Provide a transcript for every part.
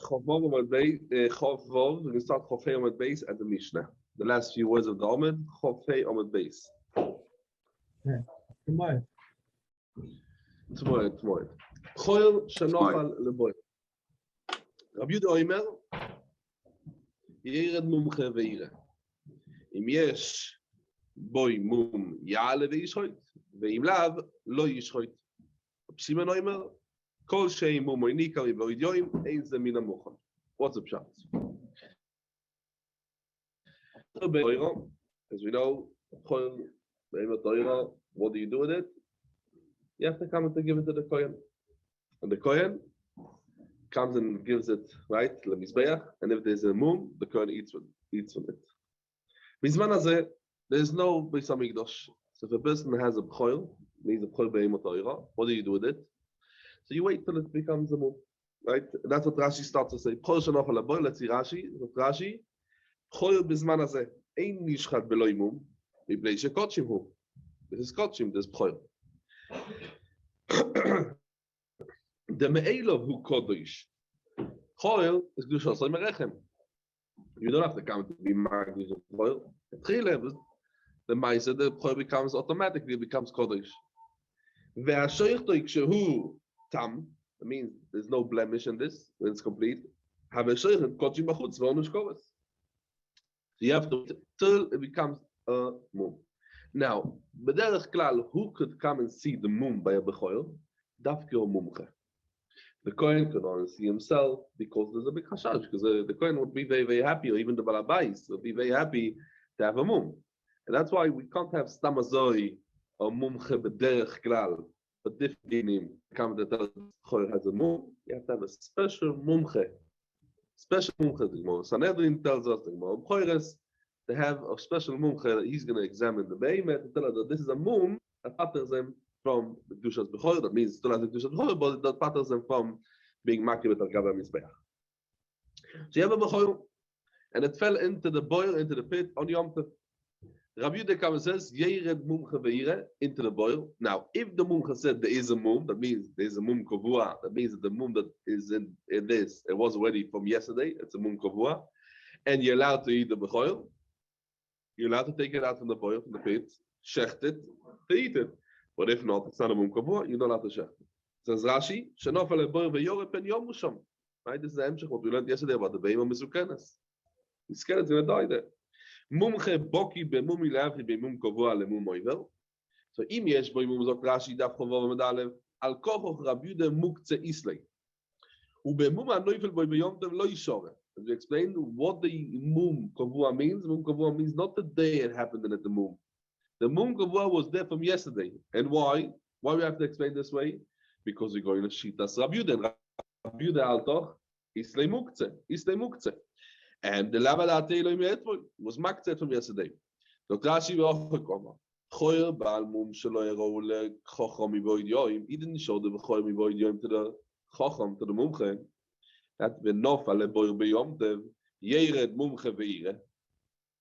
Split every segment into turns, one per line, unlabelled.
Chavov Amud Beis, Chavov, we're going to start Chavei Amud Beis at the Mishnah. The last few words of the Amud, Chavei Amud Beis.
Tomorrow.
Choil Shanochal Leboy. Rabbi Yehuda Omer, Yered Mumche Veire. Im Yesh Boy Mum Yale Veishchoit, Veim Lav Lo Yishchoit. Shimon Omer, Kol Shei Mum Oinika Mivoid Yoim, Ein Ze Min HaMochon. What's the pshat? As we know, Choil Be'emet Torah, what do you do with it? You have to come and to give it to the Kohen. And the Kohen comes and gives it, right, Lemizbeach, and if there's a mum, the Kohen eats from it. Mizman hazeh, there's no Beis HaMikdash. So if a person has a b'choil, needs a b'choil be'emet Torah, what do you do with it? So you wait till it becomes a mum, right? That's what Rashi starts to say. B'choil shenochal haboy, let's see Rashi. B'choil b'zman hazeh, ein nishchat beloy mum, mipnei shekotshim hu. This is kotshim, this b'choil. The me'elov who kodesh. Choil is gdushos le'merechem. You don't have to come to be marked with choil. At three levels, the ma'aser, the choil becomes automatically kodesh. Ve'ashoich toik shehu tam. That means there's no blemish in this when it's complete. Have a shoich kotshim b'chutz v'onush koves. So you have to till it becomes a mum. Now, b'derech klal, who could come and see the mum by a b'choil? Dafke o mumche. The Kohen could only see himself because there's a big chashash, because the Kohen would be very, very happy, or even the Balabais would be very happy to have a mum. And that's why we can't have stamazoi or mumche b'derech klal, but different dinim come to tell us Kohen has a mum. You have to have a special mumche. Special mumche, the Gemara. Sanhedrin tells us, the Gemara, Choyres, they have a special mumche that he's going to examine the behemoth to tell us that this is a mum that patters him from the Kedushas B'chol. That means still has the Kedushas B'chol, but that patters them from being makir al Gabah Mizbeach. So you have a B'chol, and it fell into the boil, into the pit on Yom Tov. Rabbi Yehuda comes and says, Yered Mumche Ve'ire, into the boil. Now, if the Mumche said there is a mum, that means there's a mum kovua, that means that the mum that is in this, it was already from yesterday, it's a mum kovua, and you're allowed to eat the B'chol, you're allowed to take it out from the boil, from the pit, shecht it, to eat it. But if not, it's not a mum kavua, you don't have to shecht. Says Rashi, Shenofel eboy ve'yoreh pen yom musham. Right, this is the emshech what we learned yesterday about the beima mizukenes. He's scared it's going to die there. Mumche boki be'mumi le'avri be'mum kavua le'mum oivel. So im yesh boi mum zok Rashi daf chavov medalev al kochoch Rabbi Yehuda mukze islei. Ube'mum ha'noifel boi be'yom tev lo yishoreh. As we explained, what the mum kavua means not the day it happened in the mum. The mum kavua was there from yesterday. And why? Why we have to explain this way? Because we're going to shitas Rabbi Yehuda. Rabbi Yehuda altoch, islei mukze. And the lavalate Elohim etvoy was makzeh from yesterday. Dr. Rashi v'ochekoma. Choyer ba'al mum shelo yerou lechochom mivoid yoim. He didn't show the choyer mivoid yoim to the chochom, to the mumche. That v'nof aleboy b'yom tev yered mumche ve'ire.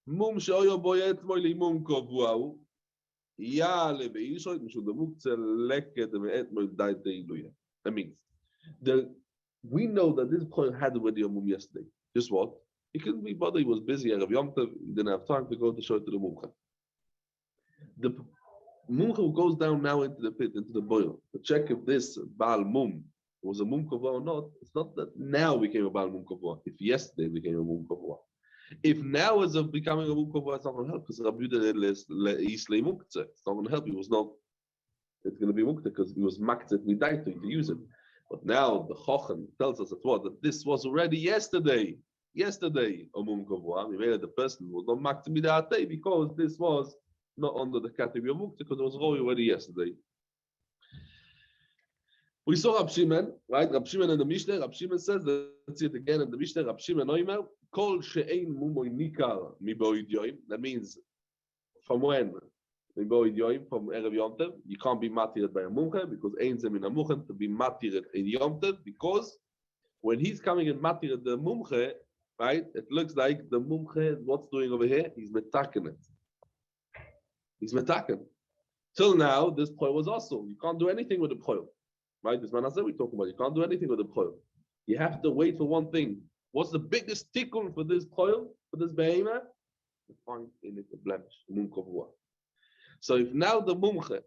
Mum sheoyo boy etvoy li mum kavua. That means we know that this point had already a mum yesterday. Just what? He couldn't be bothered. He was busy. He didn't have time to go to show it to the mumcha. The mumcha goes down now into the pit, into the boil, to check if this Baal Mum was a mum kavua or not. It's not that now became a Baal Mum kavua. If yesterday became a mum kavua. If now is becoming a mum kavua, it's not going to help because Rabbi Yehuda islei muktzeh. It's not going to help. It was not. It's going to be muktzeh because it was maktzeh midaito to use it. But now the Chochem tells us that this was already yesterday. Yesterday, a mum kavua. We made it the person was not maktzeh midaito because this was not under the category of muktzeh because it was already yesterday. We saw Rab Shimon, right? Rab Shimon in the Mishnah. Rab Shimon says, let's see it again in the Mishnah. Rab Shimon Oimer, Kol she'ein mumoy nikar miboid yoim. That means, from when? Miboid yoim, from Erev Yom Tov. You can't be matired by a mumche, because ein ze min a mumche to be matired in Yom Tov, because when he's coming and matired the mumche, right, it looks like the mumche, what's doing over here? He's metaken it. He's metaken. Till now, this poil was also. You can't do anything with the poil. Right, this man we're talking about. You can't do anything with the b'choil. You have to wait for one thing. What's the biggest tikkun for this toil, for this behemoth? To find in it a blemish, mum kavua. So if now the mumche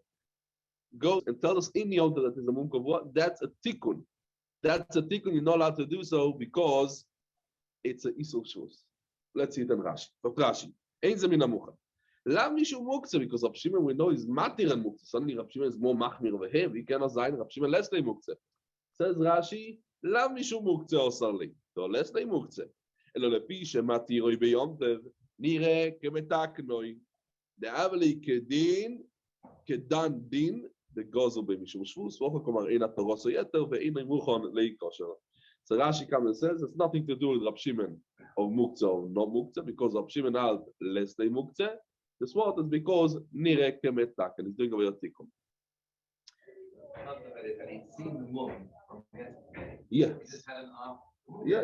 goes and tells us in the Yom Tov that is a mum kavua, that's a tikkun. That's a tikkun. You're not allowed to do so because it's a isul shus. Let's see it in Rashi. Rashi. Ein ze min hamucha. Lam mishu muktzeh, because Rav Shimon we know is matir and muktzeh. Suddenly Rav Shimon is more machmir over him. He cannot say Rav Shimon less than muktzeh. Says Rashi, lam mishu muktzeh osarli. So less than muktzeh. Elo lepi shematiroi beyom tev nire kemetaknoi. The avli kedin kedan din the gozel b'mishum shvus. V'ocha komar ein atoroso yeter ve'ein muchon leikosher. So Rashi comes and says it's nothing to do with Rav Shimon of muktzeh or not muktzeh, because Rav Shimon had less than muktzeh. The sword is because nire kemetak, and he's doing away with tikkun. Yeah. Yeah.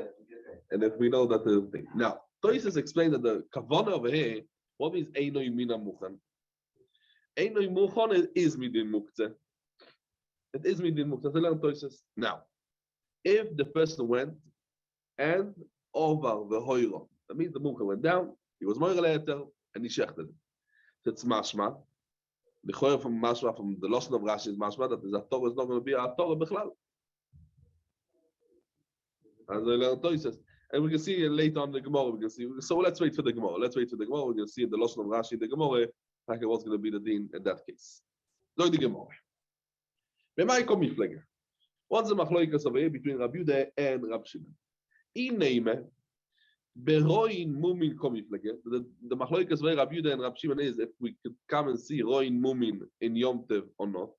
And if we know that the thing. Now, Toysis explained that the kavanah over here, what means einoi mina muchan? Einoi muchan is midin muktzeh. It is midin muktzeh. Now, if the person went and over the hoiro, that means the mukha went down, he was moira later, and he shechted it. It's mashma. The choir from mashma, from the loss of Rashi is mashma, that the Torah is not going to be a Torah bichlal. As I learned Toysis. And we can see later on the Gemara, we can see. So let's wait for the Gemara. Let's wait for the Gemara. We're going to see in the loss of Rashi, the Gemara, like what's going to be the din in that case. Look the Gemara. What's the machloikas over here between Rabbi Yehuda and Rabbi Shimon? In name, beroin mumin komiflege. The machloikas where Rabbi Yehuda and Rabbi Shimon is if we could come and see roin mumin in Yom Tov or not.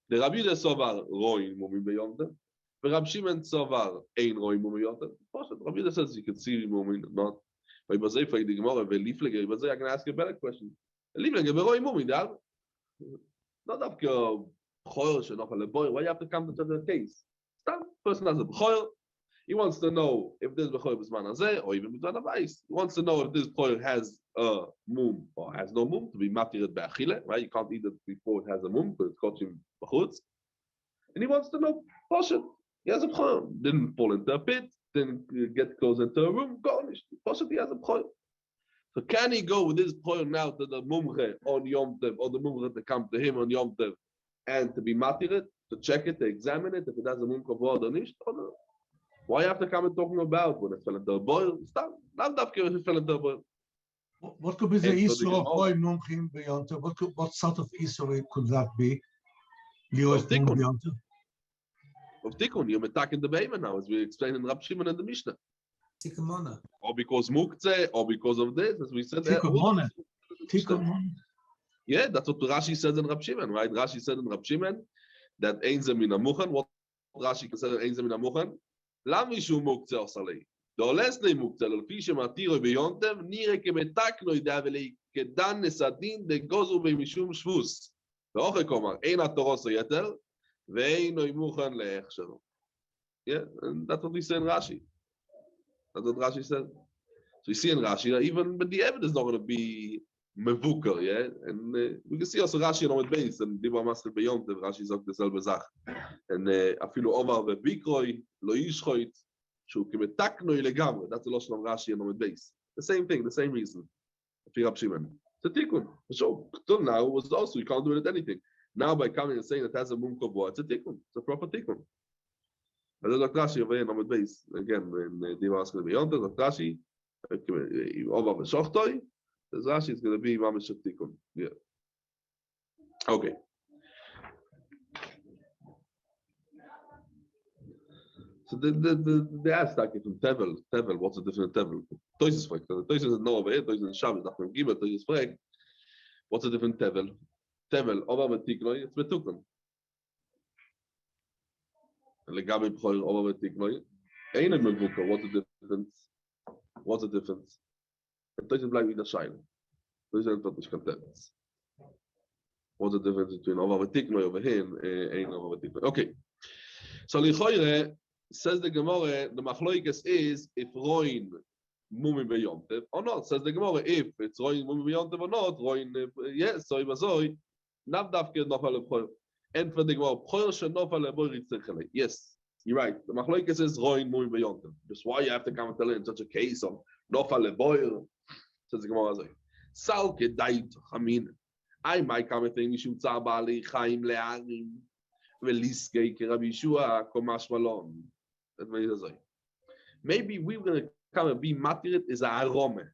The Rabbi Yehuda sovar roin mumin be Yom Tov. The Rabbi Shimon sovar ein roin mumin Yom Tov. Rabbi Yehuda says you can see mumin not. But Bazei for the Gemara veliflege. Bazei I can ask you a better question. Liflege beroin mumin dal. Not after. Why you have to come to the case? Some person has a b'choil. He wants to know if this b'choil is manazeh or even b'zman avais. He wants to know if this b'choil has a mum or has no mum to be matired b'achile. Right? You can't eat it before it has a mum because it's kochim b'chutz. And he wants to know poshet. He has a b'choil. Didn't fall into a pit. Didn't get close into a room. Garnished. Poshet. He has a b'choil. So can he go with this b'choil now to the mumche on Yom Tov or the mumche to come to him on Yom Tov? And to be matired, to check it, to examine it, if it has a mum kavod or nicht, or no. Why you have to come and talking about when it fell into a boil? Stop. Not that it fell into a boil.
What could be the issue of boy mumchim beyond? What sort of issue could that be?
Of tikkun. Of tikkun. You're attacking the behemoth now, as we explained in Rab Shimon and the Mishnah.
Tikkumona.
Or because muktzeh, or because of this, as we said.
Tikkumona. Tikkumona.
Yeah, that's what Rashi says in Rab Shimon, right? Rashi said in Rab Shimon that ein ze min hamuchan. What Rashi said in ein ze min hamuchan? Lam mishu muktzeh osalei. The oles nei muktzeh l'fi shematiro b'yom tov nire kemetakno idaveli kedan nesadin de gozu b'mishum shvus. Ve'oche komar ein hatoros yeter ve'ein oimuchan le'echshero. Yeah, and that's what we say in Rashi. That's what Rashi said. So you see in Rashi that even but the evidence is not going to be Mevuker, yeah, and we can see also Rashi on the base and Diva Master Beyond the Rashi sagt dasselbe Sach. And afilu Omar veBikroi lo yishchoit shu kimetaknoi legamre. That's the lotion of Rashi on the base. The same thing, the same reason. Rab Shimon. It's a tikkun. So till now it was also you can't do it at anything. Now by coming and saying it has a mum kavua, it's a tikkun. It's a proper tikkun. But there's Rashi over here on the base again in Diva Master Beyond the Rashi Omar veShochtoi. The Rashi is going to be Mamish Tikun. Yeah. Okay. So they asked like from Tevel, what's the difference in Tevel? Toises fragt. Toises is no over here. Toises in Shabbos. Nach dem Gimel. Toises fragt. What's the difference in Tevel? Tevel over with Tiknoi. It's Betukun. Legabe B'chol over with Tiknoi. Ain't a Mevuka. What's the difference? What's the difference? Toises bleibt wieder Schein. Toises wird nicht content. What's the difference between over with Tiknoi over here and ain't over with Tiknoi? Okay. So Lichoire says the Gemara, the machloikas is if roin mumi beyontev or not. Says the Gemara, if it's roin mumi beyontev or not, roin yes, so ibazoi, nav davke nofal b'choil. And for the Gemara, b'choil shenofal b'choil ritzechelei. Yes, You're right. The machlokes is roin muim beyontim. Just why you have to come and tell it in such a case of nofal leboil. Says the Gemara azay. Sal kedait chamin. I might come and think mishum tzabali chaim le'arim veliskei kerav Yeshua komash malon. That's what he says. Maybe we're going to come and be matirit is a arome.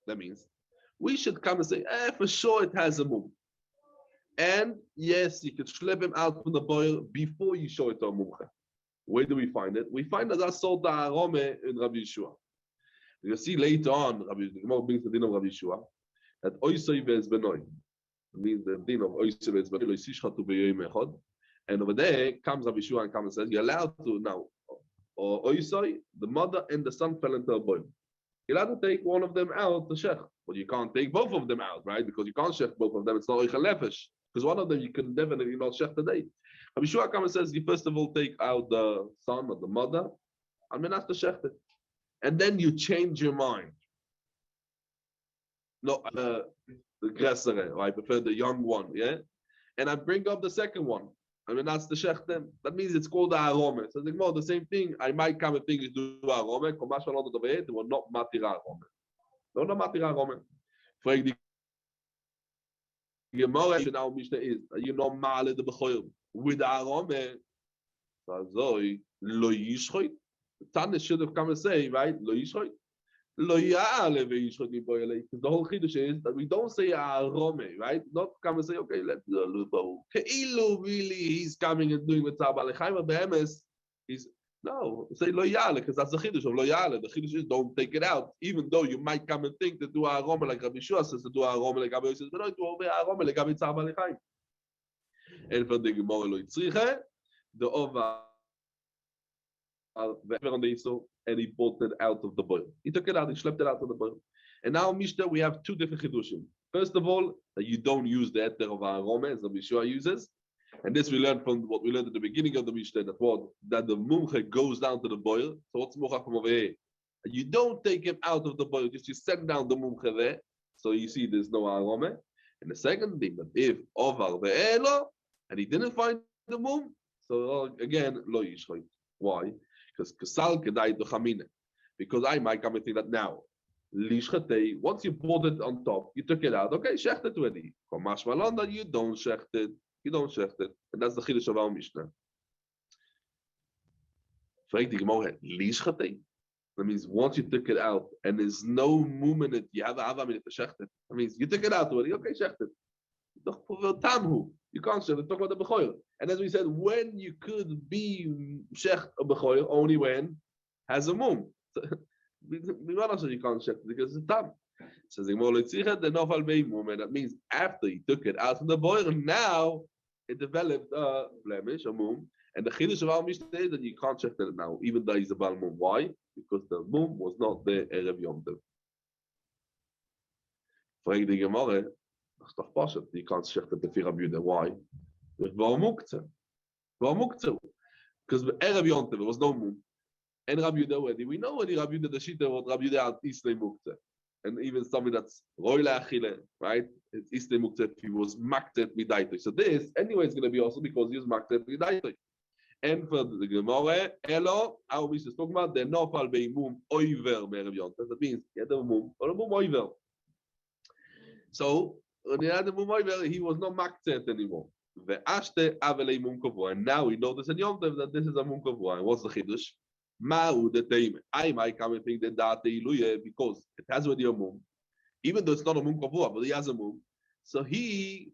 That means we should come and say, for sure it has a mum. And yes, you could schlep him out from the boil before you show it to a mumche. Where do we find it? We find that that's sold the arome in Rabbi Yeshua. You'll see later on, the Gemara brings the din of Rabbi Yeshua, that oisoi ve'ez benoi. It means the din of oisoi ve'ez benoi, lo yisishchatu be'yoyim echad. And over there comes Rabbi Yeshua and comes and says, you're allowed to now, or oisoi, the mother and the son fell into a boil. You're allowed to take one of them out to shech, but you can't take both of them out, right? Because you can't shech both of them. It's not oichel nefesh. Because one of them you can definitely not shech today. Rabbi Yeshua comes and says, you first of all take out the son or the mother, and then have to shech it. And then you change your mind. No, the aggressor, I prefer the young one, yeah? And I bring up the second one. I mean, that's the shechtem. That means it's called the arome. So the same thing. I might come and think it's do arome. Komash alon the way. They were not matira arome. No, not matira arome. Frag the Gemara now Mishnah is you know male the bechoyim with arome. So lo yishchoit. Tana should have come and say right lo yishchoit. Lo yale ve'yishchoit mi boyele. Because the whole chiddush is that we don't say arome, right? Not come and say okay, let's do Keilu really he's coming and doing with tzabal lechaim behemes. He's no say lo yale because that's the chiddush of lo yale. The chiddush is don't take it out, even though you might come and think that do arome like Rabbi Yeshua says to do arome like Rabbi Yosef, but no do arome like Rabbi tzabal lechaim. And for the Gemara lo yitzriche the over. On the Yisrael, and he brought it out of the boil. He took it out, he schlepped it out of the boil. And now, Mishnah, we have two different chidushim. First of all, that you don't use the eter of arome as the Yeshua uses. And this we learned from what we learned at the beginning of the Mishnah, that the mumche goes down to the boil. So what's mucha from over here? You don't take him out of the boil, just you send down the mumche there. So you see there's no arome. And the second thing, that if ovar ve'elo, and he didn't find the mum, so again, lo yishchoit. Why? Because I might come and think that now, once you brought it on top, you took it out. Okay, shecht it already. You don't shecht it. You don't shecht it, and that's the chiddush of our Mishnah. That means once you took it out and there's no mum in it, you have a minute to shecht it. That means you took it out already. Okay, shecht it. You can't shecht it. Talk about the bechoyer. And as we said, when you could be shecht a bechoyer, only when has a mum. We don't say you can't shecht it because it's tam. Says the nofal beimum, and that means after he took it out from the boil, now it developed a blemish, a mum. And the chiddush of our Mishnah is that you can't shecht it now, even though he's a bal mum. Why? Because the mum was not there erev yom tov. Frag the Gemara. That's toch passend. You can't shecht it the Rabbi Yehuda. Why? Because erev yom tov there was no mum. And Rabbi Yehuda already. We know already Rabbi Yehuda the shita what Rabbi Yehuda had islay muktzeh. And even something that's roila achile, right? It's islay muktzeh if he was maktet midaitoi. So this anyway is going to be also because he was maktet midaitoi. And for the Gemara, Elo, our Mishnah is talking about the nofal beimum oiver me'erev yom tov. That means he had a mum or a mum oiver. So when he had a mum oiver, he was not maktet anymore. And now we know this in Yom Tov that this is a mum kavua. And what's the chiddush? Ma'u the teime. I might come and think that because it has already a mum, even though it's not a mum kavua, but he has a mum. So he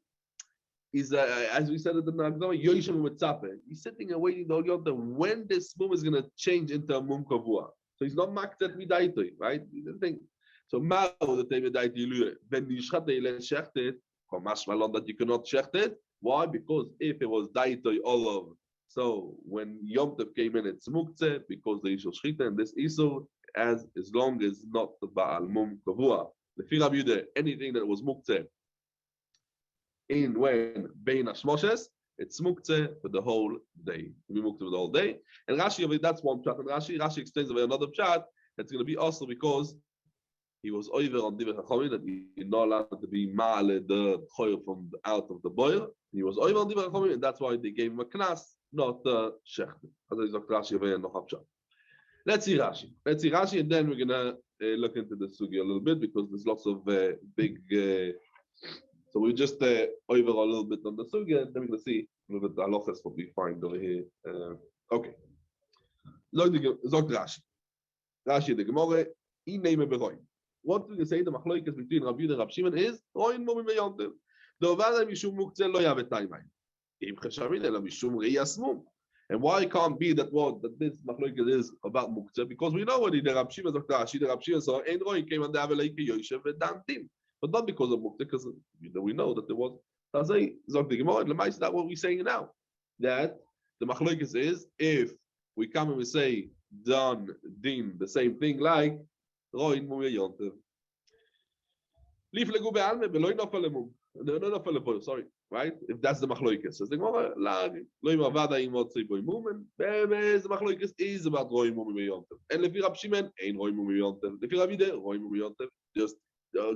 is, as we said at the Nagdama, Yoishem Mitzape. He's sitting and waiting the whole Yom Tov when this mum is going to change into a mum kavua. So he's not maktet midaitoi, right? He didn't think. So Ma'u the teime daiti luye. When you shecht it, that you cannot shecht it. Why? Because if it was daitoi olav, so when Yom Tov came in, it's muktzeh because the Yishul Shchita and this Isur as long as not the Baal Mum Kavua. The Rabbi Yehuda, anything that was muktzeh in when Bein Hashmoshes, it's muktzeh for the whole day. We muktzeh for the whole day. And Rashi, that's one pshat. And Rashi explains about another pshat that's going to be also because he was over on Divrei Chachamim that you're not allowed to be ma'ale the choyer from out of the boil. He was over on Divrei Chachamim, and that's why they gave him a knas not Shechter. As I said, Rashi over here, no Hafshah. Let's see Rashi. And then we're gonna look into the sugi a little bit because there's lots of big. So we just overall a little bit on the sugi, and then we're gonna see a little bit the halachas what we find over here. Okay. Zog Rashi. Rashi the Gemara. I name a beroin. What do you say the machloikas between Rabbi Yehuda and Rabbi Shimon is roin mumim beyontiv. The ovada mishum muktzeh lo yavet taimayin. Im cheshamin ela mishum reyasmum. And why it can't be that this machloikas is about muktzeh? Because we know what the Rabbi Shimon Zog Rashi, the Rabbi Shimon saw ein roin came on the avelei ki yoshev vedantim. But not because of muktzeh, because we know that there was. Tazei Zog the Gemara. Lemais that what we're saying now, that the machloikas is if we come and we say dan din the same thing like roin mum yontev. Leaf legu be'alme beloy nofel mum. No nofel lepoil. Sorry, right? If that's the machloikas, so the Gemara lag loy mavada im motzei boy mum and the machloikas is about roin mum yontev. And lefi Rab Shimon ein roin mum yontev. Lefi Rab Yehuda roin mum yontev. Just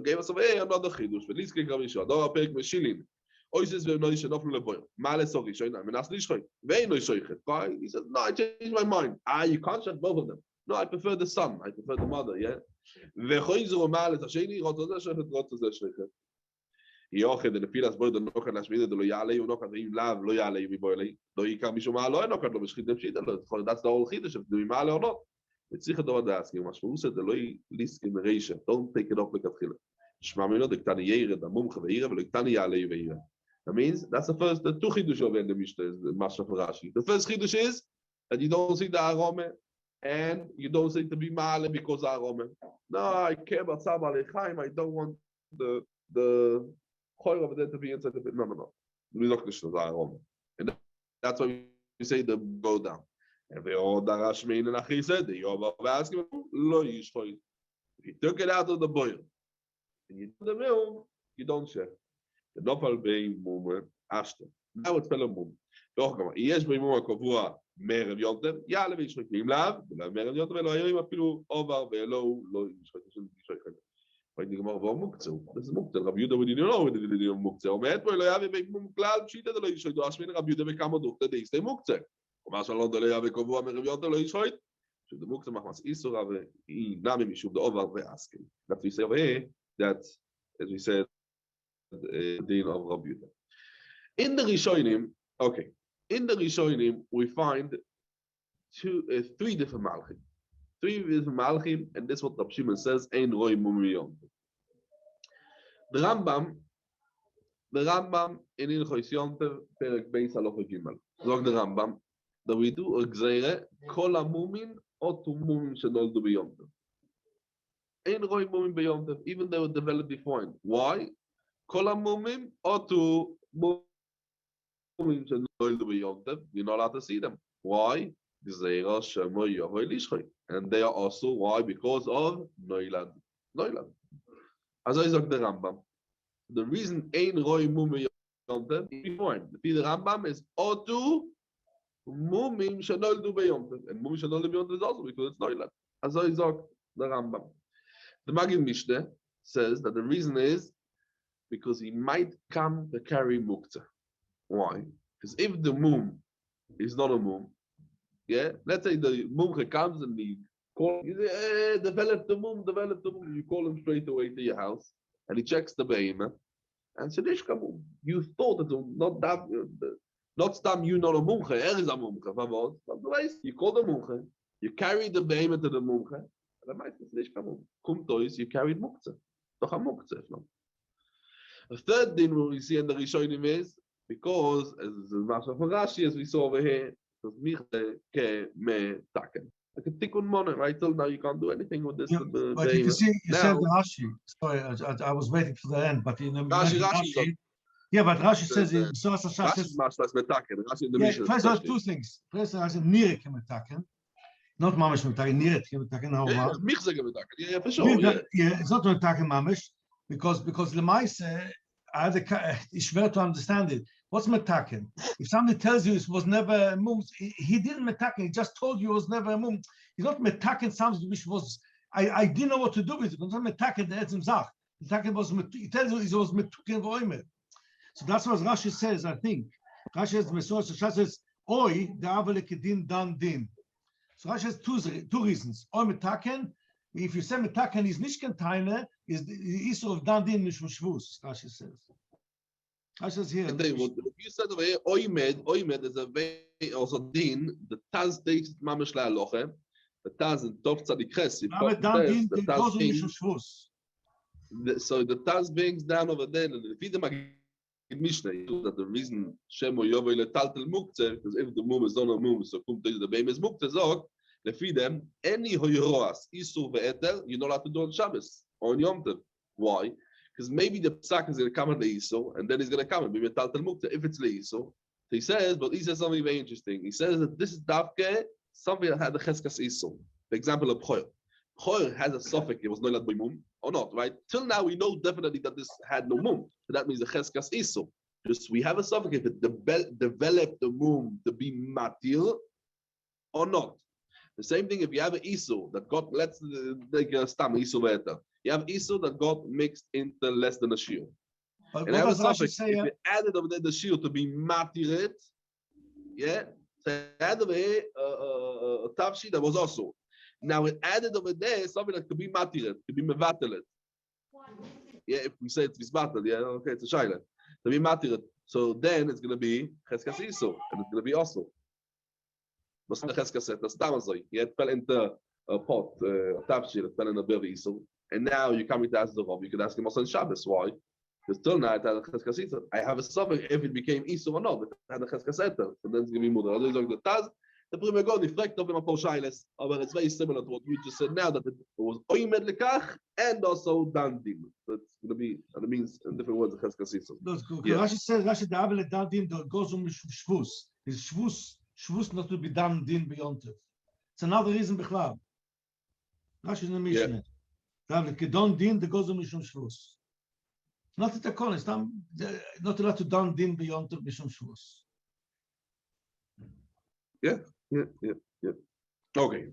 gave us another chidush. Velis ke gavishah. Dor apek meshilin. Oises ve'noi shenofel lepoil. Male sorry shoyna menas lishchoy. Ve'noi shoychet. Why? He said, no, I changed my mind. You can't shut both of them. No, I prefer the son. I prefer the mother. Yeah. Ve'choizu mal et hasheni rotzeh shoychet rotzeh shoychet. Yochid the nefilas boy the nochad lashmida the lo yalei unochad ve'im lav lo yalei miboilei lo yikar mishum mal lo enochad lo b'shchit nefshita lo. That's the whole chiddush of the mal or not. It's sicher the asking. Mashmur said the lo liskim reisha. Don't take it off like a tchila. Shma mino the ktani yered the mumcha ve'ira ve'lo ktani yalei ve'ira. That means that's the two chidush of the Mishnah is the Masha for Rashi. The first chidush is that you don't see the arome and you don't say to be ma'ale because arome. No, I care about Saba Lechaim. I don't want the choir over there to be inside the bit. No. We look at the arome, and that's why we say the go down. And they all darash mean and Achi said the Yovav asking lo yishchoy. If you took it out of the boil and you do the milk, you don't share. The nofal being mum ashta. Now it's fellow mum. Doch come. Yes, being mum kavua mer of yontev. Ya levi shchokim lav. The mer of yontev lo hayim afilu over velo lo shchokim shchokim. But the gemara was muktzeh. This is muktzeh. Rabbi Yehuda we didn't know we didn't know muktzeh. Omet lo yavi being mum klal shita lo yishchoy. Do ashmin Rabbi Yehuda bekamo dokter de istay muktzeh. Oma shalom lo yavi kavua mer of yontev lo yishchoy. So the muktzeh machmas isur ave I nami mishum the over ve'askin. That we say over here that as we said. Deal of Rabbi Yehuda. In the Rishonim, we find three different malchim, and this is what Rabbi Shimon says. Ein roi mum yontev. The Rambam in Ilchos Yontev perek Beitza halacha gimel. Zog the Rambam that we do a gzeire kol hamumin otu mumim shenoldu beyontev. Ein roi mumim beyontev, even though it developed beforehand. Why? Kol hamumim otu mumim shenoldu beyontev. You're not allowed to see them. Why? Gzeira shemo yohoy lishchoy. And they are also why? Because of noilad. As I said the Rambam, the reason ein roi mumim beyontev is beforehand. The Rambam is otu mumim shenoldu beyontev, and mumim shenoldu beyontev is also because it's noilad. As I said the Rambam, the Magid Mishneh says that the reason is because he might come to carry muktzah. Why? Because if the mum is not a mum, yeah, let's say the mumcha comes and he calls, develop the mum, you call him straight away to your house and he checks the behemoth and said, mum. You thought it was not stam you not a mumcha, is a mumcha, but the way you call the mumcha, you carry the behemoth to the mumcha, and the might say, kumtois, you carried muktzah. Doch a muktzah, no. The third thing we see in the Rishonim is because, as the Masechet for Rashi, as we saw over here, because michte ke me taken. Like a tikkun money, right? Till now you can't do anything with this.
Yeah, but you can see, you said the Rashi. Sorry, I was waiting for the end, but in the Rashi. Yeah, but Rashi says in Surah Shas says. First, there are two things. First, I said nirek metaken, not mamish metaken, nirek metaken.
Yeah, for sure.
Yeah, it's not metaken mamish. Because Lemaise, it's schwer to understand it. What's metaken? If somebody tells you it was never a mum, he didn't metaken. He just told you it was never a mum. He's not metaken something which was. I didn't know what to do with it. It's not metaken the etzem zach. Metaken was. He tells you it was metaken voimer. So that's what Rashi says. I think Rashi says Oi, the avele kedin dan din. So Rashi has two reasons. Oi metaken, if you say metaken is nicht container, is the issue of dan din mishum shvus, Rashi says. Rashi says here.
And then what you said over here, oimed is a way also din, the Taz takes mamish la aloche, the Taz in Tov Tzadik Ches, the Taz brings, so the Taz brings down over there, and if you Mishnah, that the reason Shemo Yovo Letaltel Muktzeh, because if the mum is on a mum, so come to the baby is Muktzeh Zog, they feed them any Hoyroas, Isur Ve'eter, you're not allowed to do on Shabbos or on Yom Tov. Why? Because maybe the Psak is going to come at the Isur, and then he's going to come and be Metaltel Muktzeh if it's the Isur. So he says, but he says something very interesting. He says that this is Davke, something that had the Cheskas Isur. The example of Choyer. Choyer has a suffix, it was no by mum, or not, right? Till now, we know definitely that this had no mum. So that means the cheskas iso. Just we have a suffix if it developed the mum to be matir or not. The same thing if you have an iso that got, let's take a stam iso better. You have iso that got mixed into less than a shiur. And have a suffix, if you added over there the shiur to be matiret, yeah, so add over here a tafshi that was also. Now it added over there something that could be matiret, could be mevatelet. Yeah, if we say it's visbatel, yeah, okay, it's a shaila. To be matiret. So then it's going to be cheskas iso, and it's going to be also. What's the cheskas et? That's tamazoi. Yeah, it fell into a pot, a tapshir, it fell in a berry iso. And now you're coming to ask the Rob, you could ask him also on Shabbos. Why? Because till now it had a cheskas iso. I have a suffix if it became iso or not, but it had a cheskas et. So then it's going to be mother. Also, the Taz, the Prima God, he freaked up in a Poshailes, but it's very similar to what we just said now, that it was oimed lekach and also dandim. That's going to be, and it means in different words, the cheskas iso.
That's good. Rashi says, Rashi, the avele dandim goes shvus. Is shvus not to be done din beyond it. It's another reason bichlal. Rashi in the Mishnah. The avele kedon din the goes mishum shvus. Not at the corner, not allowed to done din beyond it mishum shvus.
Yeah. Okay.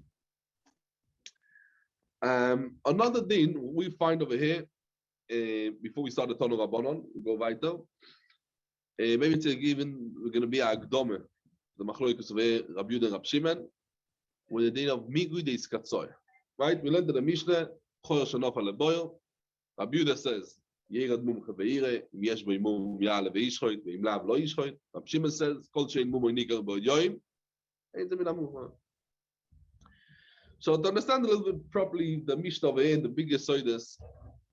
Another din we find over here, before we start the Tonu Rabbanon, we go weiter. Maybe it's given, we're going to be a Gdome, the Machloikus of Rabbi Yehuda and Rab Shimon, with the din of Migui de Iskatzoy. Right? We learned in the Mishnah, Choyer Shanof HaLeboyo. Rabbi Yehuda says, Yerad Mum Chaveire, Im Yesh Boi Mum Ya'ale Ve'ishchoit, Ve'im Lav Lo Ishchoit. Rab Shimon says, Kol Shein Mum Nigar Bo Yoim. So to understand a little bit properly the Mishnah over here, the biggest soides,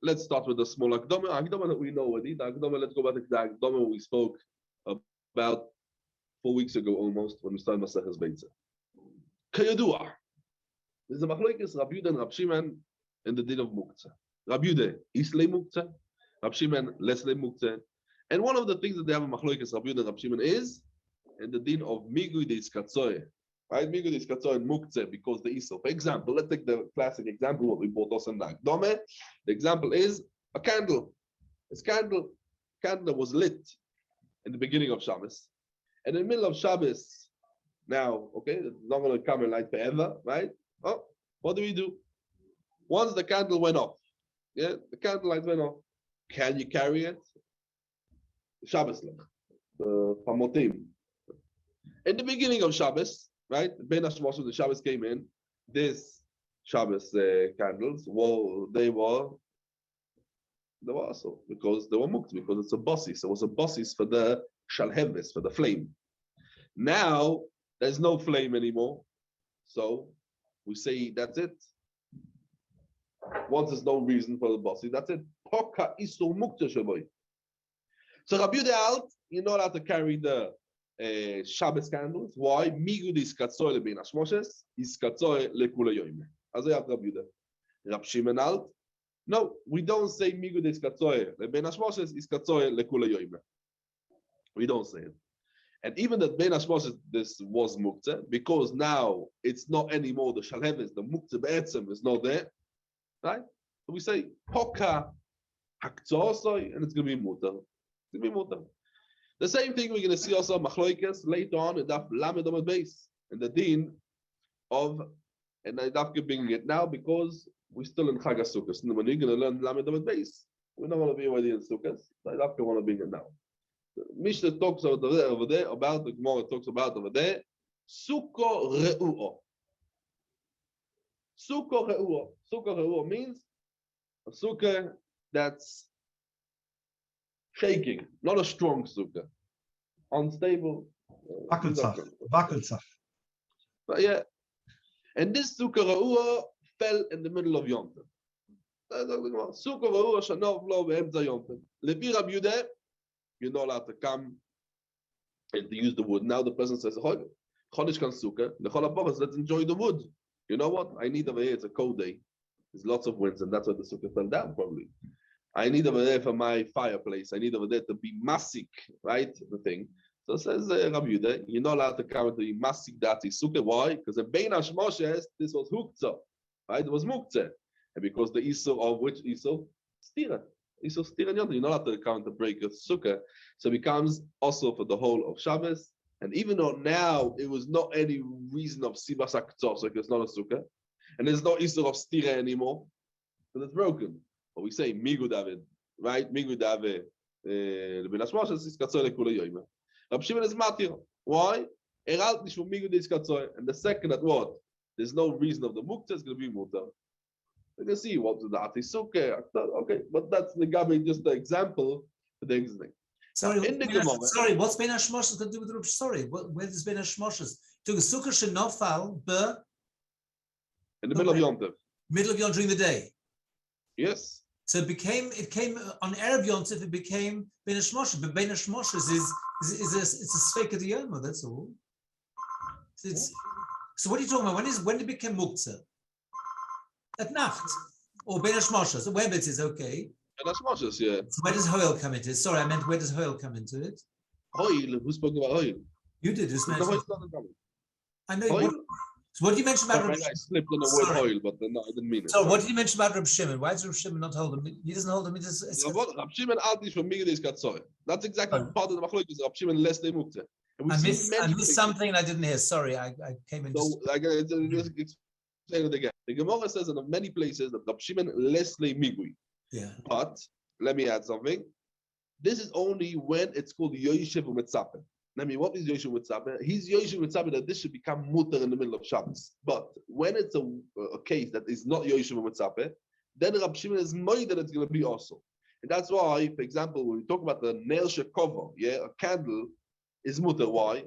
let's start with the small Akdama. Akdama that we know already. The Akdama, let's go back to the Akdama we spoke about 4 weeks ago almost when we started Masechet Beitza. Kayadua. There's a machlokes Rabbi Yehuda and Rab Shimon in the din of Muktzeh. Rabbi Yehuda Islay Muktzeh, Rab Shimon Leslay Muktzeh. And one of the things that they have in machlokes Rabbi Yehuda and Rab Shimon is and the din of Migui de Iskatzoy. Right? Migui de Iskatzoy and Muktzeh because the Iso. For example, let's take the classic example what we bought us in the Akdome. The example is a candle. This candle that was lit in the beginning of Shabbos. And in the middle of Shabbos, now, okay, it's not going to come and light forever, right? Oh, what do? Once the candle went off, yeah, the candle light went off. Can you carry it? Shabbos, the Pamotim. In the beginning of Shabbos, right? Ben Hashmos, the Shabbos came in. This Shabbos candles, well, they were also because they were muktzah, because it's a bossis. So it was a bossis for the shalheves, for the flame. Now there's no flame anymore, so we say that's it. Once there's no reason for the bossis, that's it. Poka iso muktzah shaboy. So Rabbi Yehuda out, you're not allowed to carry the Shabbos candles. Why? Migud is katzoy lebein hashmoshes, is katzoy lekula yoyme. As I have Rabbi Yehuda. Rab Shimon out. No, we don't say migud is katzoy lebein hashmoshes, is katzoy lekula yoyme. We don't say it. And even that bein hashmoshes, this was muktzeh, because now it's not anymore the shalheves, the muktzeh be'etzem is not there, right? So we say poka hakzosoy, and it's going to be mutar. It's going to be mutar. The same thing we're going to see also machloikes later on in Daf Lamed Amud Beis, in the din of, and I Daf bringing it now because we're still in Chag HaSukkos. When we're going to learn Lamed Amud Beis, we don't want to be already in Sukkos. So I Daf want to bring it now. Mishnah talks over there about the Gemara talks about over there. Suko reuo. Suko reuo. Suko reuo means a sukkah that's shaking, not a strong sukkah, unstable.
Wackelzach.
But yeah, and this sukkah reuo fell in the middle of Yom Tov. Sukkah reuo shanov lo be'emza Yom Tov. Levi Rabbi Yehuda, you're not allowed to come and to use the wood. Now the person says, Chodesh kan sukkah, let's enjoy the wood. You know what? I need over here, it's a cold day. There's lots of winds, and that's why the sukkah fell down, probably. I need over there for my fireplace. I need over there to be masik, right? The thing. So says Rabbi Yehuda, you're not allowed to come and to be masik dati sukkah. Why? Because in Bein Hashmoshes, this was huktzah, right? It was muktzah. And because the Isur of which Isur? Stira. Isur Stira Yonah. You're not allowed to come to break a sukkah. So it becomes also for the whole of Shabbos. And even though now it was not any reason of Sibas Aktzor, so it's not a sukkah, and there's no Isur of Stira anymore, but it's broken. But we say Migu David, right? Migu David, the Ben Hashmoshes is Katzor lekula yoyma. Rabbi Shimon is matir. Why? Eralt nishmu Migu is Katzor. And the second that what? There's no reason of the muktzah, it's going to be mutar. You can see what the Ati Sukkah. Okay, but that's the Gabi, just the example for the existing.
Sorry,
in the Gemara,
what's Ben Hashmoshes got to do with Reb? Sorry, where does Ben Hashmoshes? Took a sukkah shenofal
in the middle of Yom Tov.
Middle of Yom during the day.
Yes.
So it came on Erev Yom Tov. It became Ben Hashmoshes, but Ben Hashmoshes is a sfeik of the Yoma. That's all. So what are you talking about? When it became muktzah? At Nacht or Ben Hashmoshes. The Webet is okay.
Ben Hashmoshes, yeah.
So where does Hoel come into it? Sorry, I meant where does Hoel come into it?
Hoel. Who spoke about Hoel?
You did, isn't it? I know.
Hoel?
So what did you mention about Reb?
I slipped on the word Hoel, but no, I didn't mean it.
So what did you mention about Reb Shimon? Why does Reb Shimon not hold him? He doesn't hold him. He just.
Reb Shimon Alti from Migdis Katzor. That's exactly part of the machlokes. Reb Shimon less than muktzah.
I missed something and I didn't hear. Sorry, I came in.
So just explain it again. The Gemara says in many places that Reb Shimon less than migui.
Yeah.
But let me add something. This is only when it's called Yoishev U'Metzape. I mean, what is Yoishev U'Metzape? He's Yoishev U'Metzape that this should become mutter in the middle of Shabbos. But when it's a case that is not Yoishev U'Metzape, then Reb Shimon is more that it's going to be also. And that's why, for example, when we talk about the Ner Shekova, a candle is mutter. Why?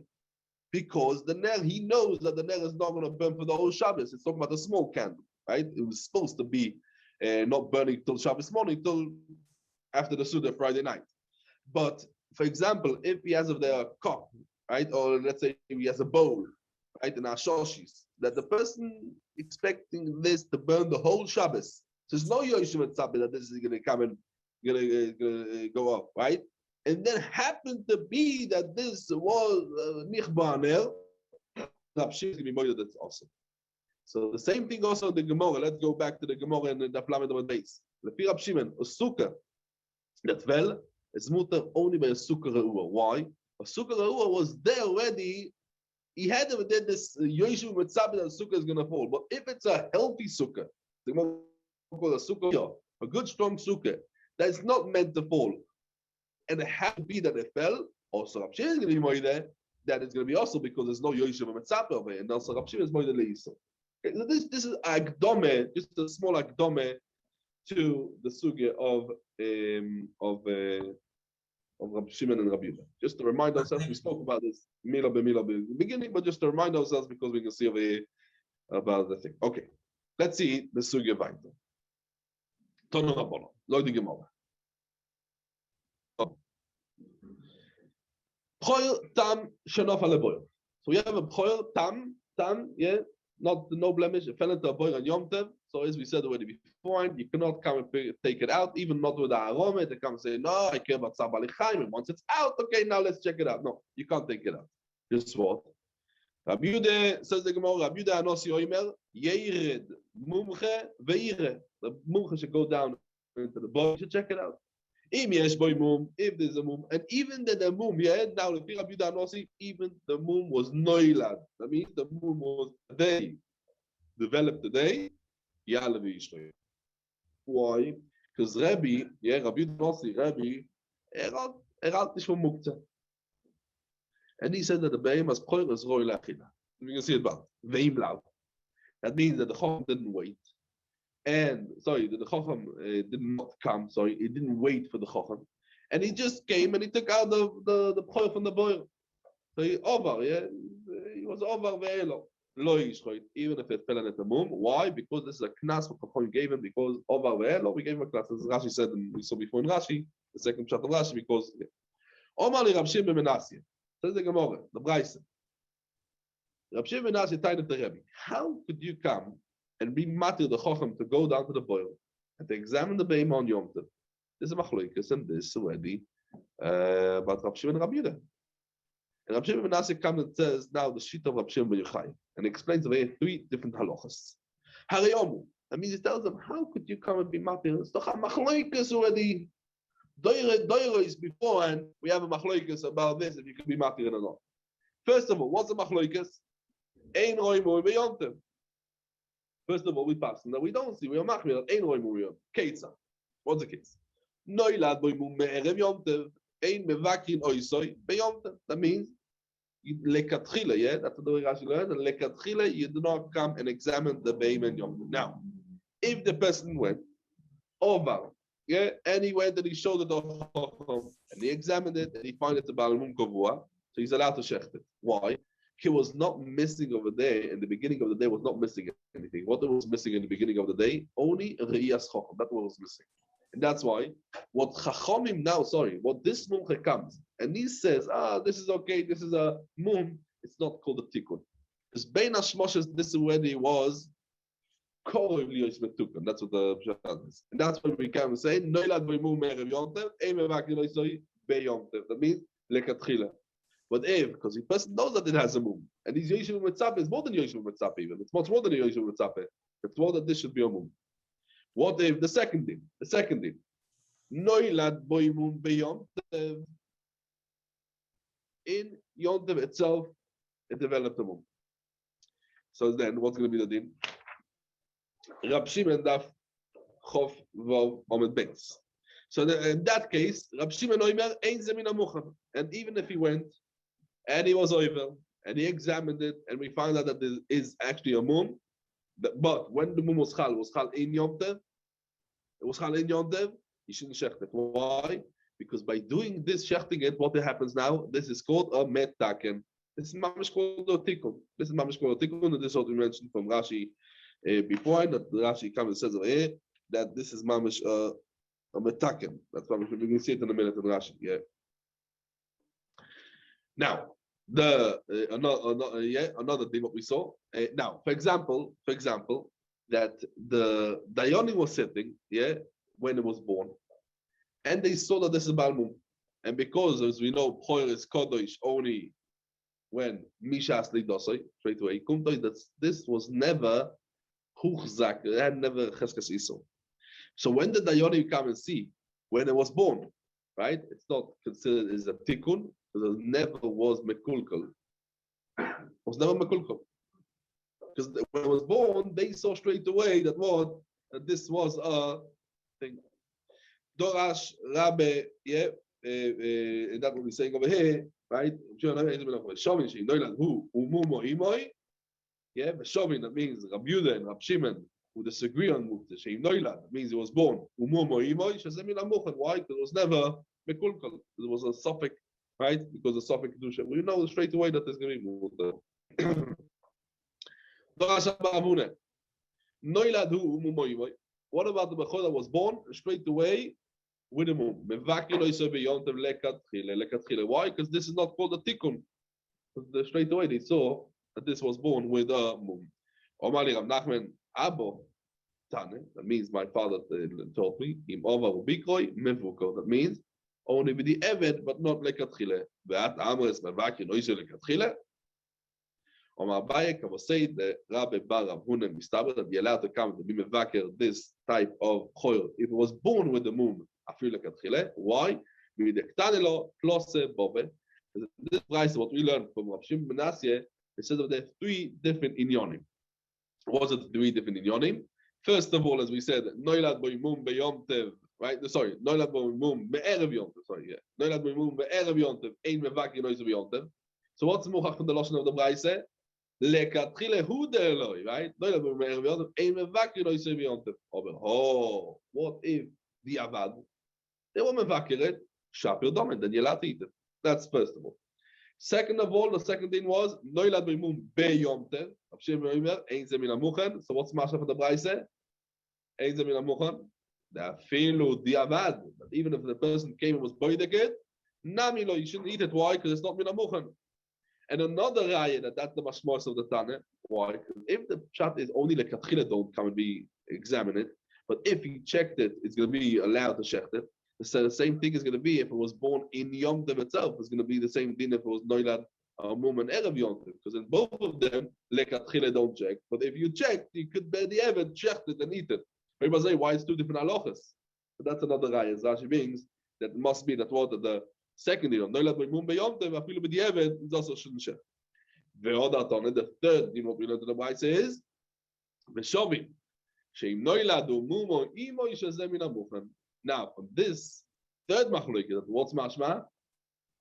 Because the Ner, he knows that the Ner is not going to burn for the whole Shabbos. It's talking about a small candle, right? It was supposed to be not burning till Shabbos morning, till after the Suda Friday night. But for example, if he has there a cup, right, or let's say he has a bowl, right, in Ashoshis, that the person expecting this to burn the whole Shabbos, so there's no Yoshua Tzabit that this is going to come and going to go up, right? And then happened to be that this was Nichbaner, Rab Shimon is going to be more that's awesome. So the same thing also in the Gemara. Let's go back to the Gemara and the Daflamed on base. The Rab Shimon, a sukkah that fell is mutter only by a sukkah re'ua. Why? A sukkah re'ua was there already. He had over there this Yoshu Mitzabit that the sukkah is going to fall. But if it's a healthy sukkah, the Gemara called a sukkah, a good strong sukkah that is not meant to fall, and it has to be that it fell, also Rab Shimon is going to be more there. That it's going to be also because there's no Yoshu Mitzabit over here, and also Rab Shimon is more the Leisah. Okay, so this is Agdome, just a small Agdome to the sugya of Rabbi Shimon and Rabbi Yehuda. Just to remind ourselves, we spoke about this mila b'mila in the beginning, but just to remind ourselves because we can see over here about the thing. Okay, let's see the sugya weiter. Tonu Rabbanon, lo di Gemara. B'choil tam shenof aleboy. So we have a b'choil tam, yeah. Not no blemish, it fell into a boy on Yom Tov. So as we said already before, you cannot come and take it out, even not with the aroma. They come and say, no, I care about Tzabali Chaim. And once it's out, okay, now let's check it out. No, you can't take it out. Just what? Rabbi Yehuda says the Gemara, Rabbi Yehuda Anosi Oimer, Yered Mumche Veire. The Mumche should go down into the boy, should check it out. If there's a mum, and even the mum, now the Rabbi Yehuda Anosi, even the mum was noilad. That means the mum was today, developed today. Why? Because Rabbi Yehuda Anosi, Rabbi, halt nicht von Mukta. And he said that the Beim has Koil is Roy Lachila. We can see it about Vein Blau. That means that the Chacham didn't wait. And sorry, the Chacham did not come. Sorry, he didn't wait for the Chacham. And he just came and he took out the Koil from the boil. So he over, yeah? He was over Ve'elo. Lo Yishchoit, even if it fell in at the mum. Why? Because this is a knas what Chacham gave him, because over Ve'elo, we gave him a class. As Rashi said, and we saw before in Rashi, the second chapter of Rashi, because Omar li Rav Shimon ben Menashe. Says the Gemara, the Beitza. Rav Shimon ben Menashe tied the Rebbe. How could you come and be matir the Chacham to go down to the boil and to examine the beim on Yom Tov? This is machloikas, and this already about Rav Shimon and Rav Yehuda. And Rav Shimon ben Menashe comes and says now the sheet of Rav Shimon ben Yochai and explains away 3 different halachas. Harayomu. That means he tells them, how could you come and be matir? It's doch a machloikas already. Doira is before, and we have a machloikas about this, if you can be matir or not. First of all, what's a machloikas? Ein roi moi beyontim. First of all, we pass, and we don't see. We are machmir. Ein roi moi beyontim. Keitza. What's the case? Noilad boi mu me'erev yontim. Ein mevakin oisoi beyontim. That means lekatchila. Yeah, that's the way Rashi learned. And lekatchila, you do not come and examine the beim and yontim. Now, if the person went over. Yeah, and he went and he showed it off, and he examined it, and he found it about Mum Kavua, so he's allowed to shecht it. Why? He was not missing over there in the beginning of the day. Was not missing anything. What was missing in the beginning of the day? Only Re'iyas Chacham. That's what was missing, and that's why what Chachamim now. Sorry, what this Mumche comes and he says, this is okay. This is a Mum. It's not called a Tikkun. Because Bein Hashmoshes, this already was. That's what the Pshat is. And that's what we can say. That means lekatchila. But if, because the person knows that it has a mum, and he's Yoshev Mitzapeh, it's more than Yoshev Mitzapeh even. It's much more than Yoshev Mitzapeh. It's more that this should be a mum. What if the second thing? Noilad boimum beyom in Yom Tov itself, it developed a mum. So then, what's going to be the din? Rab Shimon daf chof vov omed beitz. So in that case, Rab Shimon oimer ein zemin amuchan. And even if he went and he was over and he examined it and we found out that there is actually a mum, but when the mum was chal in Yom Tov, it was chal in Yom Tov, you shouldn't shecht it. Why? Because by doing this shechting it, what happens now? This is called a metaken. This is mamish called a tikkun. And this is what we mentioned from Rashi. Before that, Rashi comes and says over here that this is mamish a metaken. That's why we can see it in a minute in Rashi. Yeah. Now, another thing what we saw. Now, for example, that the Dayanim was sitting, yeah, when it was born, and they saw that this is Balmum, and because as we know, Poir is Kodosh only when Mishas Lidosoi straight away. That this was never. It had never cheskes iso. So when the Dayanim come and see when it was born, right? It's not considered as a tikkun because it never was mekulkal. It was never mekulkal because when it was born, they saw straight away that this was a thing. Dorash Rabbe, yeah, and that's what we're saying over here, right? Yeah, Veshovin, that means Rabbi Yehuda and Rabbi Shimon who disagree on Mukta. Sheim Noilad, that means he was born. Why? Because it was never Mekulkal. It was a suffix, right? Because the suffix Kedusha. We know straight away that there's going to be Mukta. What about the Bechor that was born straight away with a mum? Why? Because this is not called a tikkun. Straight away they saw that this was born with a mum. That means my father told me, that means only with the Eved, but not lekatchile. Abaye can say the Rabbi Bar Rav Huna Mistaber that you're allowed to come to be mevaker this type of choil if it was born with the mum. Why? This price what we learned from Rav Shimon ben Menashe. It says that there are 3 different inyonim. What are the 3 different inyonim? First of all, as we said, noilad boy mum beyom tev right? Sorry, Noilad Boimum Be'erev Yontev. Sorry, yeah. Noilad Boimum Be'erev Yontev, Ein Mevaki Noise of Yontev. So what's the Mochach from the Lashon of the Braise? Lekatchile Hu Derloi, right? Noilad Boimum Be'erev Yontev, Ein Mevaki Noise of Yontev. Oh, what if the Avad? They were Mevakir Shapir Domin, then you'll have to eat it. That's first of all. Second of all, the second thing was Noilad Boimum Be'yomtev. So what's the Masha for the Braise? Ein Zemin Amuchan. The Filu Diavad. But even if the person came and was boideked, Nami lo, you shouldn't eat it. Why? Because it's not min amuchan. And another raya that's the mashmos of the Tana. Why? Because if the chat is only like katchila, don't come and be examine it. But if he checked it, it's going to be allowed to check it. So the same thing is going to be if it was born in Yom Tov itself. It's going to be the same thing if it was noilad mum and erev Yom Tov. Because in both of them, lekatchila don't check. But if you check, you could bear the evid, check it, and eat it. People say why it's two different halachas. But that's another raya. Rashi means that must be that what the second year, noilad mum beyom tov, afilu b'di'evet, is also shouldn't check. The third, what we learned in the Beitza is v'shovim sheim noiladu mumo imo yishazem min amuchan. Now, from this third machlokes, what's mashma?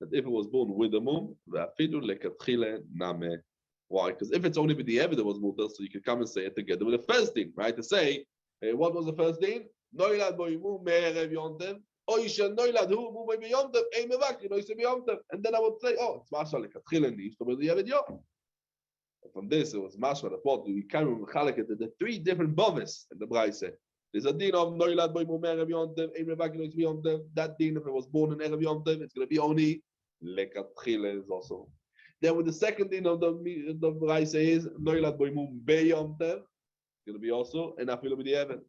That if it was born with the mum, v'afilu lekatchile name. Why? Because if it's only b'di'evet that was mutar, so you can come and say it together with the first thing, right? To say. What was the first thing? Noilad boimu me'erev yontev. Oisha noilad hu mu be'yontev. Ein mevaki noise be'yontev. And then I would say, oh, it's mashal lekatchila nish. So you have it yom. From this, it was mashal. That's what we kind of mechalek it. The three different bovis in the Braise. There's a din of noilad boimu me'erev yontev. Ein mevaki noise be'yontev. That din, if it was born in erev yontev, it's going to be only lekatchila is also. Then with the second din of the Braise is noilad boimu be'yontev. Going to be also and afilu b'di'evet.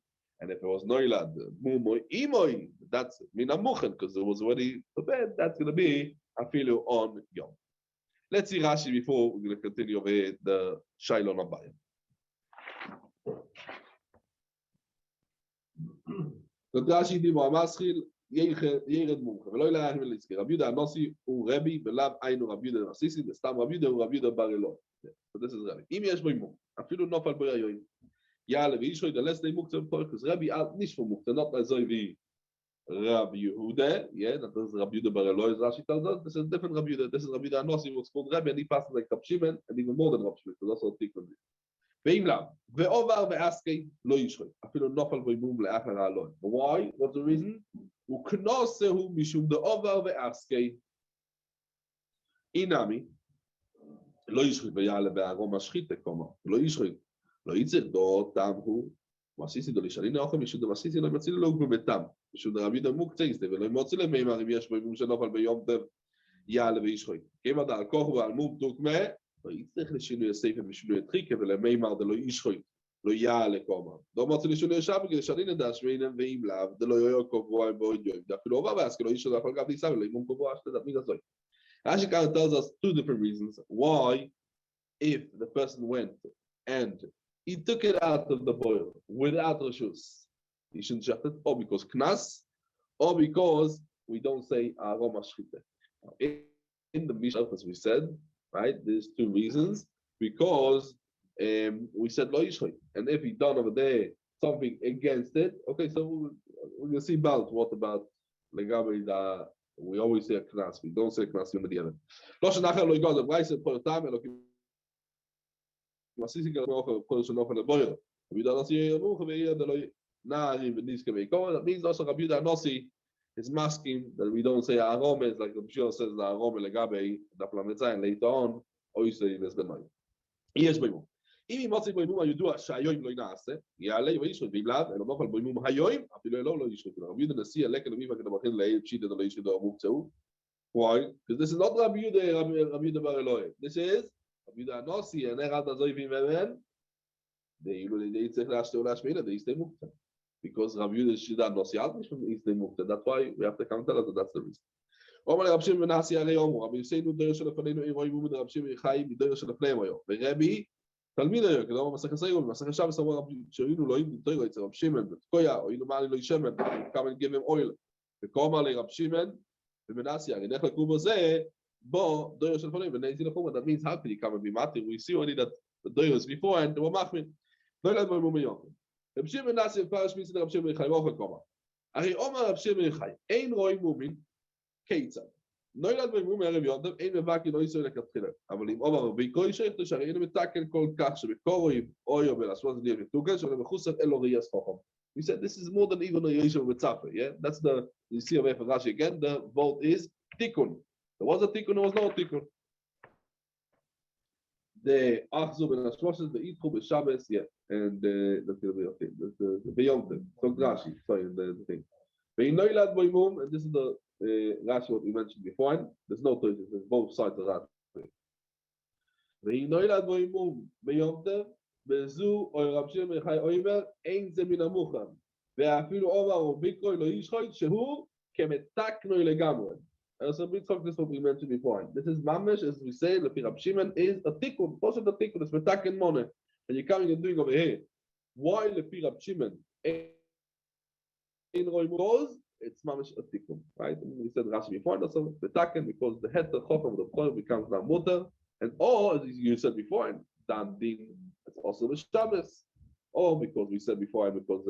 And if it was noilad mumoy imoy, that's min amuchen because it was already prepared. That's going to be afilu on yom. Let's see Rashi before we're going to continue with the shailon abaya. The Rashi di ma'amaschil yered mumcha. V'lo ilahim l'izker. Rabbi Yehuda Anosi u Rebbe v'lav ainu Rabbi Yehuda Nasisi. The stam Rabbi Yehuda u Rabbi Yehuda Bar Eloi. So this is Rabbi. Im yesh bo imum. Afilu nofal bo yayoyim. Yeah, the less they mukta because Rabbi out nish for mukta, not as Rabbi Yehuda. Yeah, that is Rabbi Yehuda Bar Eloi. Rashi tells us this is different Rabbi Yehuda. This is Rabbi Yehuda Anosi was called Rabbi, and he passes like Rab Shimon and even more than Rab Shimon. So that's what he can do. Ve'imlam ve'ovar ve'askei lo yishrei. Afilu nofal ve'imum le'achar ha'aloi. Why? What's the reason? Uknosehu mishum de'ovar ve'askei. Inami lo yishrei ve'yale be'arom hashchite koma lo yishrei. לא יצר דו טעם הוא, מסיסי דו לשלין האוכל, משום דמסיסי לא ימציא לו בביתם, משום דרבי דמוק צייסטה, ולא ימוציא להם מימר אם יש בו ימום שנופל ביום טב, יעלה וישחוי. כימה דעל כוח ועל מום תוקמה, לא יצטרך לשינוי הספר ושינוי התחיקה, ולמימר דלו ישחוי, לא יעלה כמה. לא מוציא לשינוי השאב, כדי שלין נדש ואינם ואם לאו, דלו יויו קובוע בעוד יום, דאפילו עובר ועסק, לא ישחוי, דאפל גב ניסה, ולא ימום קובוע, שתדעת מי גזוי. Rashi kind of tells us two different reasons why, if the person went and he took it out of the boil without reshus, he shouldn't shech it, or because knas, or because we don't say aroma shchita. In the Mishnah, as we said, right, there's two reasons. Because we said lo yishchoi, and if he done over there something against it, okay, so we're gonna see about what about legabe da. We always say a knas, we don't say knas in the other. Lo shenacher lo yigad the brayse for the time elokim. Masisi can offer person offer the boil. We don't see a move here the nari v'niska ve'ikor. That means also Rabbi Yehuda Anosi is masking that we don't say aroma, like the Bishul says the aroma legabe the plametzayin later on, or you say there's the night. Yes, boimum. If he must say boimum, you do a shayoim lo inase. Yalei v'yishud v'iblav and not boimum hayoim. Afilu lo lo yishud. Rabbi Yehuda Nasi alek and miva kedabachin leil cheated the lo yishud or muktzeu. Why? Because this is not Rabbi Yehuda Bar Eloi. This is Rabbi Yehuda Anosi and Erad Azoivim Even. They say they stay mukta because Rabbi Yehuda Anosi Almish from East mukta. That's why we have to come tell us that that's the reason. Omar Rabbi Shimon ben Nasi Arei Omer. Rabbi Yisrael Doyer Shel Lefanenu Eroy Mumud Rabbi Shimon Chai Doyer Shel Lefnei Omer. Rabbi Talmid Oyer. Kedama Masechet Seirom. Masechet Shabbos Omer Rabbi Shirinu Lo Yim Doyer Rabbi Shimon Koya or Yinu Mali Lo Yishemen. Come and give him oil. V'Komar Le Rabbi Shimon ben Nasi Arei Nech LeKubo Zeh. Bo Doyer Shel Lefanenu V'Nei Zil Lefuma. That means how can he come and be mati? We see already that the Doyers before and they were machmin. לא ילד בו יום. רב שמעון נאסי פרש מיסד רב שמעון חייבו חכמה. Ari Omar Rav Shimon Yochai, Ein Roi Mumin, Keitzad. Noilad Boimum Erev Yontav, Ein Mevaki No Yisrael Lekatchila. אבל אם עומר רבי קוישך, שהרי אינו מתקן כל כך שבקורוי אויו ולעשות דיון ותוגן, שלא מחוסר אלו ראייס חוכם. We said this is more than even a Yisrael Mitzapah, yeah? That's the, you see over here for Rashi again, the vote is Tikkun. There was a Tikkun, there was no Tikkun. The Achzu ben Hashmoshes, the Itchu b'Shabbos, yeah, and that's going to be okay. The Beyonte, so Rashi, sorry, the thing. Ve'inoilad boimum, and this is the Rashi what we mentioned before. There's no choice, there's both sides of Rashi. Ve'inoilad boimum beyonte, bezu oy Rav Shimon Yochai oimer, ein ze min hamucham. Ve'afilu omar o bikroy lo yishchoit, shehu kemetaknoi legamre. So we talked this what we mentioned before. This is mamish, as we say, the Rav Shimon is a tikkun. Most of the tikkun is metaken money. And you're coming and doing over here. Why the Rav Shimon in Roy Moroz? It's mamish a tikkun, right? And we said Rashi before, so metaken because the head of the chol becomes now mutter, and or as you said before, dan din it's also the Shabbos, or because we said before because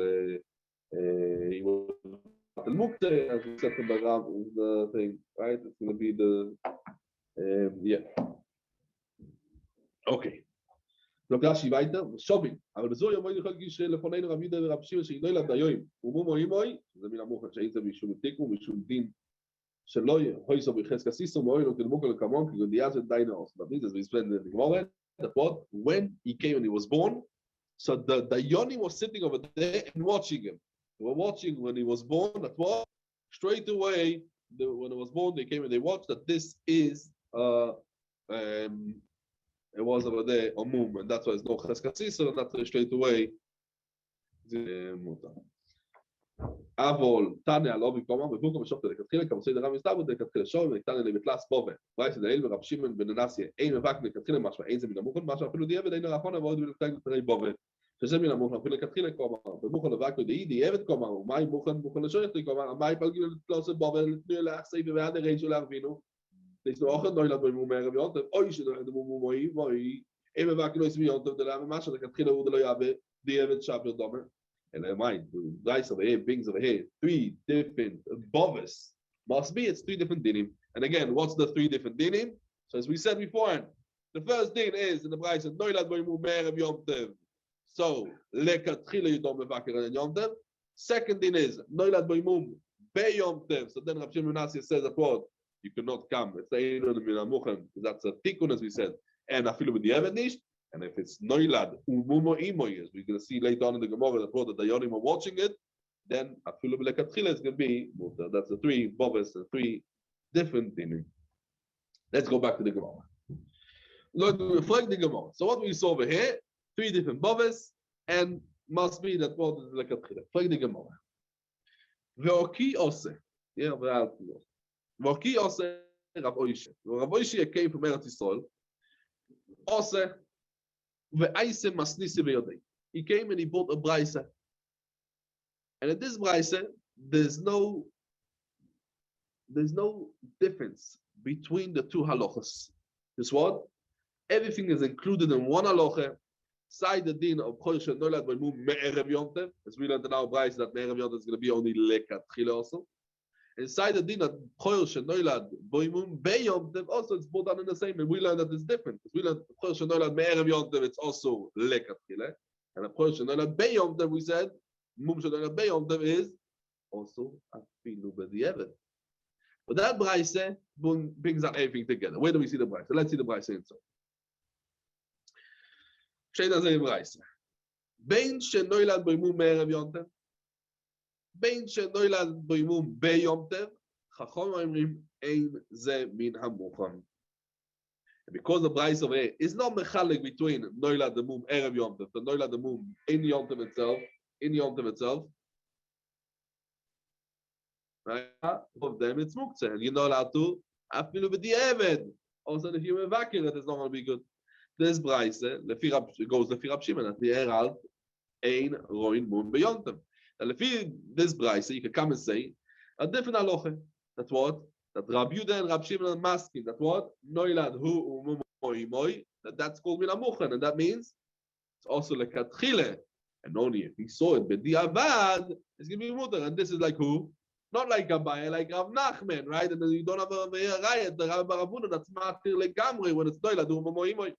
he was the mukte, as we said from the Ram is the thing, right? It's going to be the yeah. Okay. So Rashi weiter, Shopping. Aber das so ja mal ich geschrieben von einer wieder Rab Shimon שאינו ילד היום. ומומו אימוי, זה מן המוחן שאיזה משום תיקו משום דין שלא יהיו בחזקה סיסו מאוילו תלמוקו לכמון כי גודיה זה די נאוס. That means as we explained in the Gemara, that what when he came and he was born, so the Yoni was sitting over there and watching him. They were watching when he was born. That what straight away when he was born they came and they watched that this is it was over there a mum, and that's why it's no cheskatzi, so that's straight away. Avol Tanya Lovi Koma, we book of shop the Katrina, come say the Ram is double the Katrina show, and Tanya with last Bove. Right, the Elmer of Shimon ben Nasi, aim back the Katrina Masha, Ains in the Mukon Masha, Pulu the Evan, Rapona, avoid the tank to Bove. So Semina Mukon, Pulu Katrina Koma, the Mukon of Vaku, the Evan Koma, my Mukon, Mukon Shoy, my Palgu close Bove, Nula, save the other range of Lavino. There's no other Noila Boimu of Yonta, or you should have the Mumoi, even back in the Yonta, the Lama Masha, the Katrina Udayabe, the Evan Chapel Domer. And never mind, the dice over here, brings over here, 3 different bovis. Must be, it's 3 different dinim. And again, what's the 3 different dinim? So as we said before, the first din is in the price of Noilad Boimu Mer of Yom Tev. So, Lekatchila you don't mevaker on Yom Tev. Second din is Noilad Boimu Be Yom Tev. So then Rav Shimon Nasi says that what? You cannot come. It's the Minamuchan. That's a tikkun, as we said. And afilu with the Evanish. And if it's Noilad, Umumo Imoy, as we're going to see later on in the Gemara, that the Yonim are watching it, then Afilu Lekatchila is going to be Mutter. That's the 3 bovis, the 3 different things. Let's go back to the Gemara. Let's reflect the Gemara. So what we saw over here, 3 different bovis, and must be that what is Lekatchila. Reflect the Gemara. Ve'oki ose. Yeah, Ve'oki ose Rav Oishe. Rav Oishe came from Eretz Yisrael. Ose. He came and he bought a Beitza. And at this Beitza, there's no difference between the 2 halachas. This what? Everything is included in one halacha. Side the din of Chodesh Noilad Boimu Me'erev Yom Tev, as we learned in our Beitza that Me'erev Yom Tev is going to be only Lekatchila also. Inside the din of Chodesh Noilad Boimu Be'yom Tev also it's both done in the same, and we learned that it's different. We learned Chodesh Noilad Me'erev Yom Tev it's also Lekatchila, and Chodesh Noilad Be'yom Tev we said Mum Noilad Be'yom Tev is also Afilu B'di'evet. But that Beitza brings out everything together. Where do we see the Beitza? Let's see the Beitza inside. Sheina Zeh Beitza. Bein Shenoilad Boimu Me'erev Yom Tev. Bein Shenoilad Boimu Be'yom Tev. Chachom Omrim Ein Ze Min Hamucham. Because the Beitza over here is not mechalek between Noilad the Mum Erev Yom Tev, the Noilad the Mum in Yom Tev itself, right? Of them it's muktzeh, and you're not allowed to afilu b'di'eved. Also, if you mevaker, that is not going to be good. This Beitza goes lefi Rav Shimon at the Herald ein roin mum b'yom tev. And lefi this Beitza, you can come and say a different halacha. That's what? That Rab Yudah and Rab Shimon are masking. That what? Noilad hu umum moy. That's called minamuchen, and that means it's also lekatchile. And only if he saw it b'diavad, it's going to be mutter. And this is like who? Not like Abaye, like Rav Nachman, right? And then you don't have a rayat, the Rav Baravuna, that's matir legamri when it's noila du mumo imoy.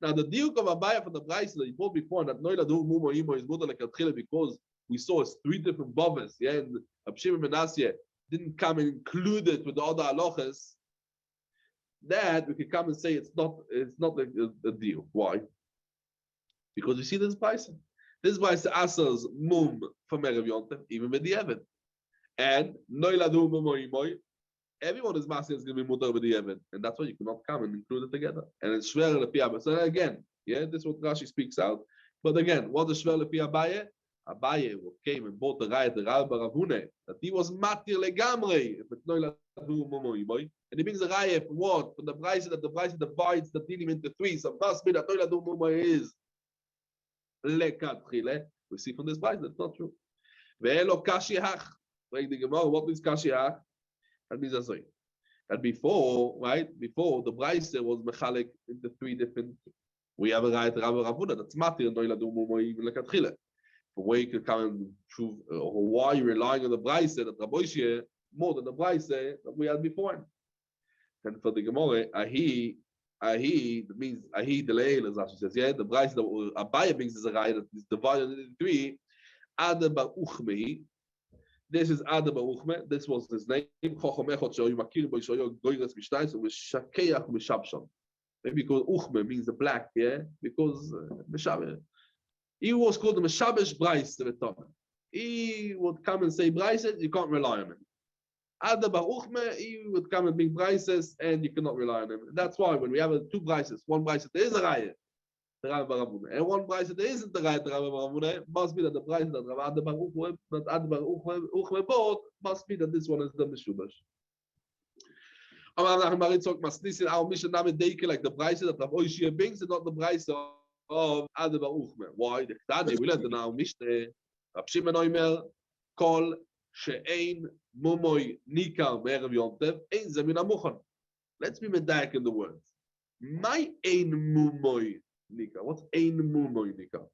Now the diuk of Abaye from the Beitza that you brought before, that noila du mumo imoy is mutter like a because we saw it's 3 different boves, yeah, and Abshim Menasye didn't come and include it with the other halachas. That we could come and say it's not a deal. Why? Because we see this Beitza. This Beitza asers mum from Erev Yontif, even with the Evid. And noiladu moimoy, everyone is master is going to be mutar with the Evid, and that's why you cannot come and include it together. And it's shver lepi. So again, yeah, this is what Rashi speaks out. But again, what is shver lepi Abaye? Abaye came and bought the raya the Rav Baravune that he was matir legamrei if it's noiladu moimoy. And he brings a raya for what? For the Beitza that the Beitza divides the dinim into 3. So must be that noiladu moimoy is lekatchile. We see from this Beitza that's not true. Ve'elo kashiach. Like the Gemara, what is kashiach? That means that before, right? Before the Beitza was mechalik into 3 different. We have a raya Rav Ravuna that's matir noiladu moimoy even lekatchile. The way you can come and prove why you're relying on the Beitza that Rabbi Shia more than the Beitza that we had before. And for the Gemara, ahi, that means ahi deleil, as Rashi says, yeah, the Beitza that Abaye brings is a raya that is divided into 3. Ada ba'uchmehi. This is Ada ba'uchme. This was his name. Chochem echot she'oyu makir bo she'oyu goyres mishnayis u'mishakeach u'mishabsham. Maybe because uchme means the black, yeah, because mishabeh. He was called the mishabesh Beitza the Torah. He would come and say Beitza, you can't rely on him. Ada ba'uchme, he would come and bring Beitzas, and you cannot rely on him. That's why when we have 2 Beitzas, one Beitza there is a raya, the Rav Baravuna, and one Beitza there isn't the raya, the Rav Baravuna. Must be that the Beitza that Rav Ada ba'uchme, that Ada ba'uchme bought, must be that this one is the mishubash. Like the Beitza that Rav Oishia brings, and not the Beitza of Ada ba'uchme. Why? The Tanya we learned in our Mishnah. Rav Shimon Oimer kol she'ein mumoy nikar me'erev yontev ein ze min hamuchon. Let's be medayek in the words. My ein mumoy nikar. What's ein mumoy nikar?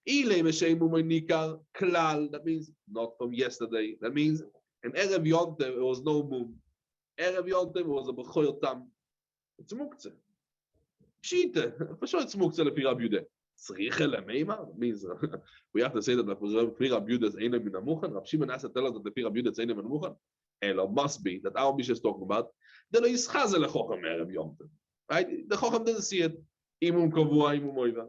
Ilay meshein mumoy nikar klal. That means not from yesterday. That means in erev yontev there was no mum. Erev yontev was a b'choyer tam. It's muktzeh. Pshita. For sure it's muktzeh lefi Rabbi Yehuda. Means we have to say that the Rabbi Yehuda is Einer min Hamuchan. Rav Shimon has to tell us that the Rabbi Yehuda is Einer min Hamuchan. Elo must be that our Mishnah is talking about. Then is Chazel leChochem Erev Yontiv. Right? The Chochem didn't see it. Imum Kavua, Imum Oiva.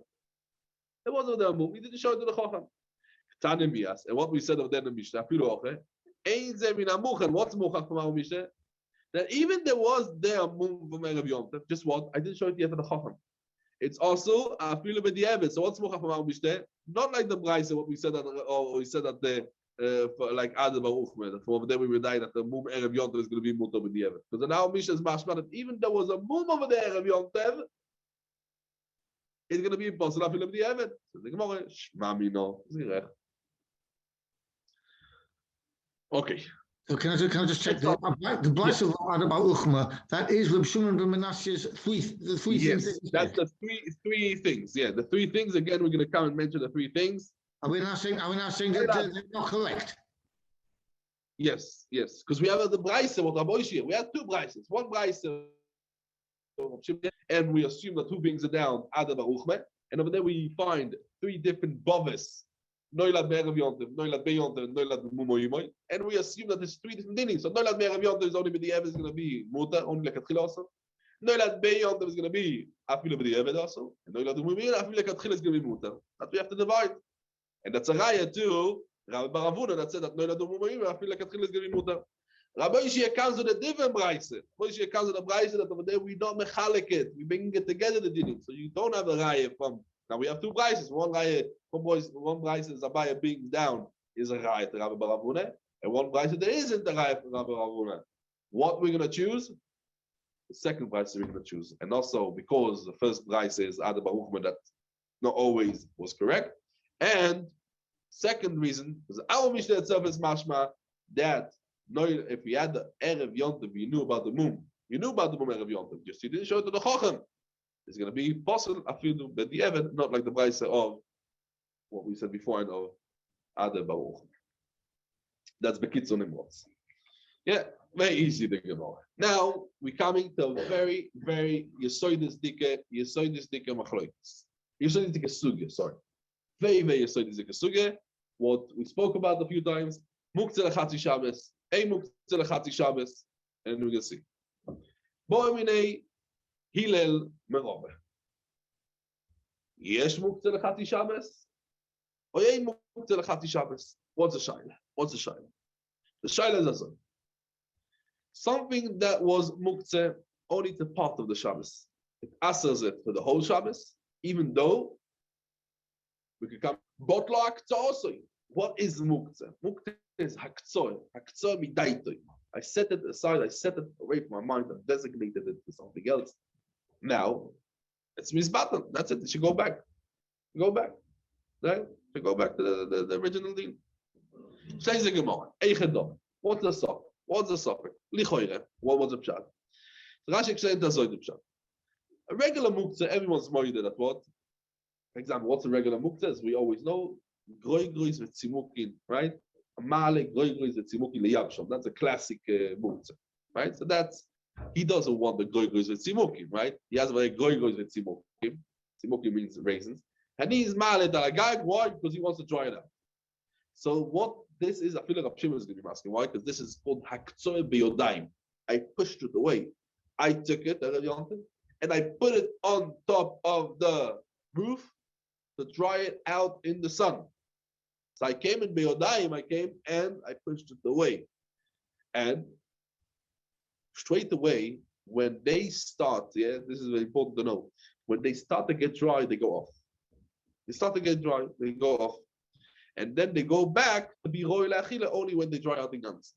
It wasn't the Imum. He didn't show it to the Chochem. Tanim Mias. And what we said of the Mishnah, Afilu Oche. Ein ze min Hamuchan. What's Muchach from our Mishnah? That even there was there a Mum from Erev Yontiv. Just what? I didn't show it yet for the Chochem. It's also a feel of the Evid. So what's Muchach from our Mishnah? Not like the Beitza, what we said that, or we said that the like Ada ba'uchme. That from over there we would die that the Mum Erev Yontev is going to be mutar with the Evid. Because in our Mishnah is mashma that even there was a Mum over there Erev Yontev, it's going to be impossible to feel of the Evid. So the Gemara, Shmami no, zirech. Okay.
So can I just check the Beitza of Ada ba'uchme? That is Reb Shimon ben Menashe's the 3
yes,
things.
That's the three things. Yeah, the 3 things. Again, we're going to come and mention the 3 things.
Are we now saying that they're not correct?
Yes, because we have the Beitza with Rabbi Shia. We have 2 Beitzas. One Beitza, and we assume that 2 brings it down Ada ba'uchme, and over there we find 3 different boves. Noilad me'erev yontev, noilad be'yontev, noilad mumoyimoy, and we assume that there's 3 different dinings. So noilad me'erev yontev is only with the Eved is going to be mutar, only lekatchila also. Noilad be'yontev is going to be afilu with the Eved also, and noilad mumoyimoy afilu lekatchila is going to be mutar. That we have to divide, and that's a raya to Rabbi Baravuna that said that noilad mumoyimoy afilu lekatchila is going to be mutar. Rabbi Yishia comes with a different Beitza. Rabbi Yishia comes with a Beitza that over there we don't mechalik it, we bring it together the dinning. So you don't have a raya from. Now we have 2 Beitzas. One Beitza is Abaye being down is a raya to Rabbi Baravuna, and one Beitza there isn't a raya to Rabbi Baravuna. What we're going to choose? The second Beitza we're going to choose, and also because the first Beitza is Ada ba'uchme that not always was correct, and second reason is our Mishnah itself is mashma that no, if we had the Erev Yontev, you knew about the Mum. You knew about the Mum Erev Yontev, just you didn't show it to the Chochem. It's going to be possible, afilu, but the Evid, not like the Beitza of what we said before of Ada Baruch. That's Bekitzon Nimrods. Yeah, very easy to get on. Now we're coming to a very, very Yesoidis Dike Machloikis. Yesoidis Dike Sugya, sorry. Very, very Yesoidis Dike Sugya. What we spoke about a few times. Muktzeh Lechatzi Shabbos, Ein Muktzeh Lechatzi Shabbos, and we're going to see. Bo'eminei Hillel Merove. Yesh Muktzeh Lechatzi Shabbos, or Ein Muktzeh Lechatzi Shabbos. What's the Shaila? What's the Shaila? The Shaila is as something that was Muktzeh only to part of the Shabbos. It answers it for the whole Shabbos, even though we could come Botlak to also. What is Muktzeh? Muktzeh is Haktzor Midaitoi. I set it aside, I set it away from my mind, I've designated it to something else. Now, it's Mizbatan. That's it. It should go back. Go back. Right? To go back to the original deal. Says the Gemara. Eichedom. What's the suffix? What's the suffix? Lichoire. What was the pshat? Rashi explained the pshat. A regular muktzeh, everyone's moided at what? For example, what's a regular muktzeh? As we always know, groi grois with tzimukin, right? A male groi grois with tzimukin leyabsham. That's a classic muktzeh, right? So that's, he doesn't want the groi grois with tzimukin, right? He has a very groi grois with tzimukin. Tzimukin means raisins. And he's male dalagag. Why? Because he wants to dry it out. So what this is, I feel like Shimon is going to be asking why, because this is called Haktzor Biyodayim. I pushed it away. I took it, and I put it on top of the roof to dry it out in the sun. So I came in Biyodayim, I came and I pushed it away. And straight away, when they start, yeah, this is very important to know, when they start to get dry, they go off. They start to get dry, they go off. And then they go back to be roy la'achila only when they dry out the guns.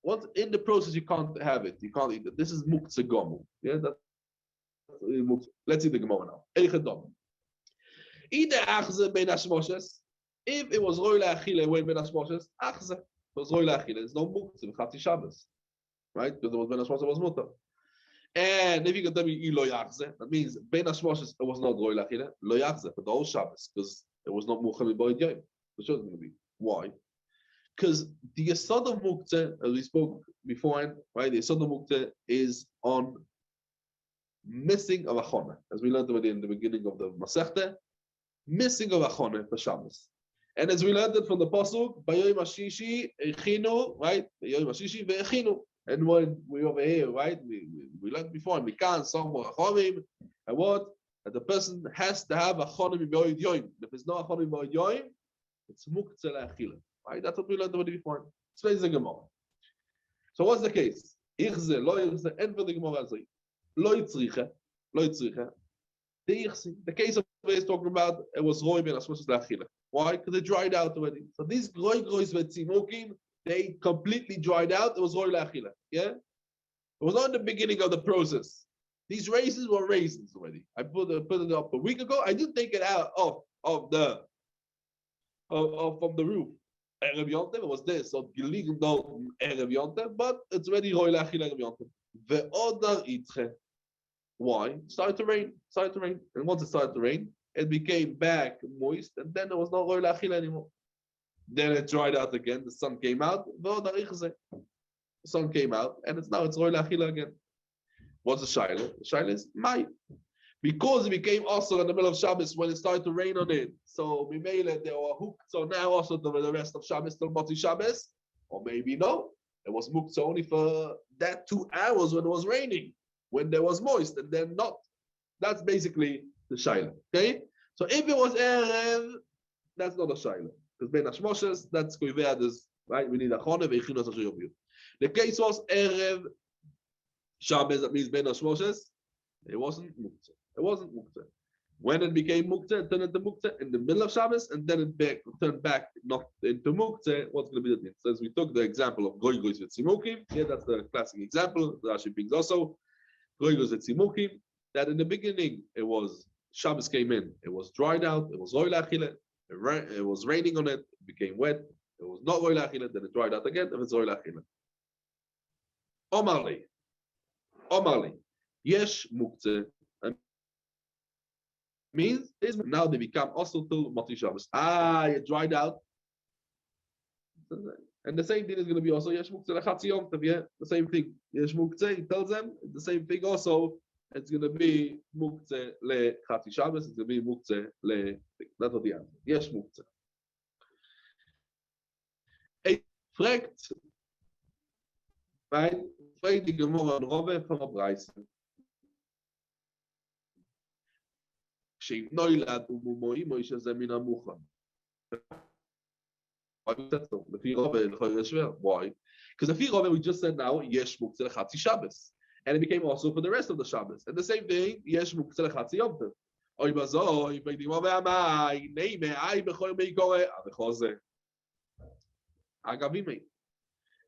Once in the process, you can't have it. You can't eat it. This is muktzeh gomu. Yeah, that's let's see the Gemara now. Eichedom. Either achze ben hashmoshes. If it was roy la'achila when ben hashmoshes, achze. It was roy la'achila. There's no muktzeh v'chati Shabbos, right? Because it was ben hashmoshes was mutar. And if you can tell me lo yachze, that means ben hashmoshes it was not roy la'achila, lo yachze for the whole Shabbos because it was not mucham b'oid yom. For sure it's going to be. Why? Because the Yesod of Muktzeh, as we spoke beforehand, right? The Yesod of Muktzeh is on missing of Achonah. As we learned already in the beginning of the Masechet, missing of Achonah for Shabbos. And as we learned it from the Pasuk, Bayoim Hashishi, Echinu, right? Bayoim Hashishi, Ve'echinu. And when we over here, right? We learned before, Mikan, Somor, Achomim, and what? That the person has to have Achonah b'oid yom. If there's no Achonah b'oid yom, it's muktzeh la'achila, right? That's what we learned already before. Explains the Gemara. So what's the case? Ichze, lo ichze, and for the Gemara say, lo yitzricha. The case of is talking about it was roy ben hashmoshes la'achila. Why? Because they dried out already. So these groi grois v'tzimukim, they completely dried out. It was roy la'achila. Yeah, it was not in the beginning of the process. These raisins were raisins already. I put it up a week ago. I didn't take it out of the from the roof. Erev Yontev, it was this, so gelegen do Erev Yontev, but it's already roy la'achila Erev Yontev. Ve'odar itche. Why? It started to rain. And once it started to rain, it became back moist, and then there was no roy la'achila anymore. Then it dried out again. The sun came out. Ve'odar ichze. The sun came out, and it's roy la'achila again. What's the shaila? The shaila is Mai. Because it became also in the middle of Shabbos when it started to rain on it. So Mimele, they were hooked. So now also the rest of Shabbos till Motzi Shabbos. Or maybe no. It was muktzah only for that 2 hours when it was raining. When there was moist and then not. That's basically the shaila. Okay? So if it was Erev, that's not a shaila. Because Ben Hashmoshes, that's Koiveadis, right? We need a Chone, Veichinos Hashoyobiyu. The case was Erev Shabbos, that means Ben Hashmoshes. It wasn't muktzah. When it became muktzah, it turned into muktzah in the middle of Shabbos, and then it turned back not into muktzah. What's going to be the thing? So as we took the example of goy goys with tzimukim, yeah, that's the classic example. The Rashi brings also goy goys with tzimukim. That in the beginning it was Shabbos came in, it was dried out, it was roy la'achila, it was raining on it, it became wet. It was not roy la'achila, then it dried out again, and it's roy la'achila. Omarli, yesh muktzah. means now they become also till Mati Shabbos. It dried out. And the same thing is going to be also Yesh Muktzeh Lechatzi Yom Tov, yeah? The same thing. Yesh Muktzeh, he tells them the same thing also. It's going to be Muktzeh Lechatzi Shabbos, it's going to be Muktzeh Le. That's what the answer. Yesh Muktzeh. Fragt, right? Fragt die Gemara an Rove von der Beitza. Sheim Neulad Umumoim Moish Zemina Muchan. Why is that so? Why? Because the Rove we just said now, Yesh Muktzeh Lechatzi Shabbos. And it became also for the rest of the Shabbos. And the same thing, Yesh Muktzeh Lechatzi Yom Tov. Oy bazoi, fragt die Gemara amai, neime, ai bechol meikore, avechose. Agavime.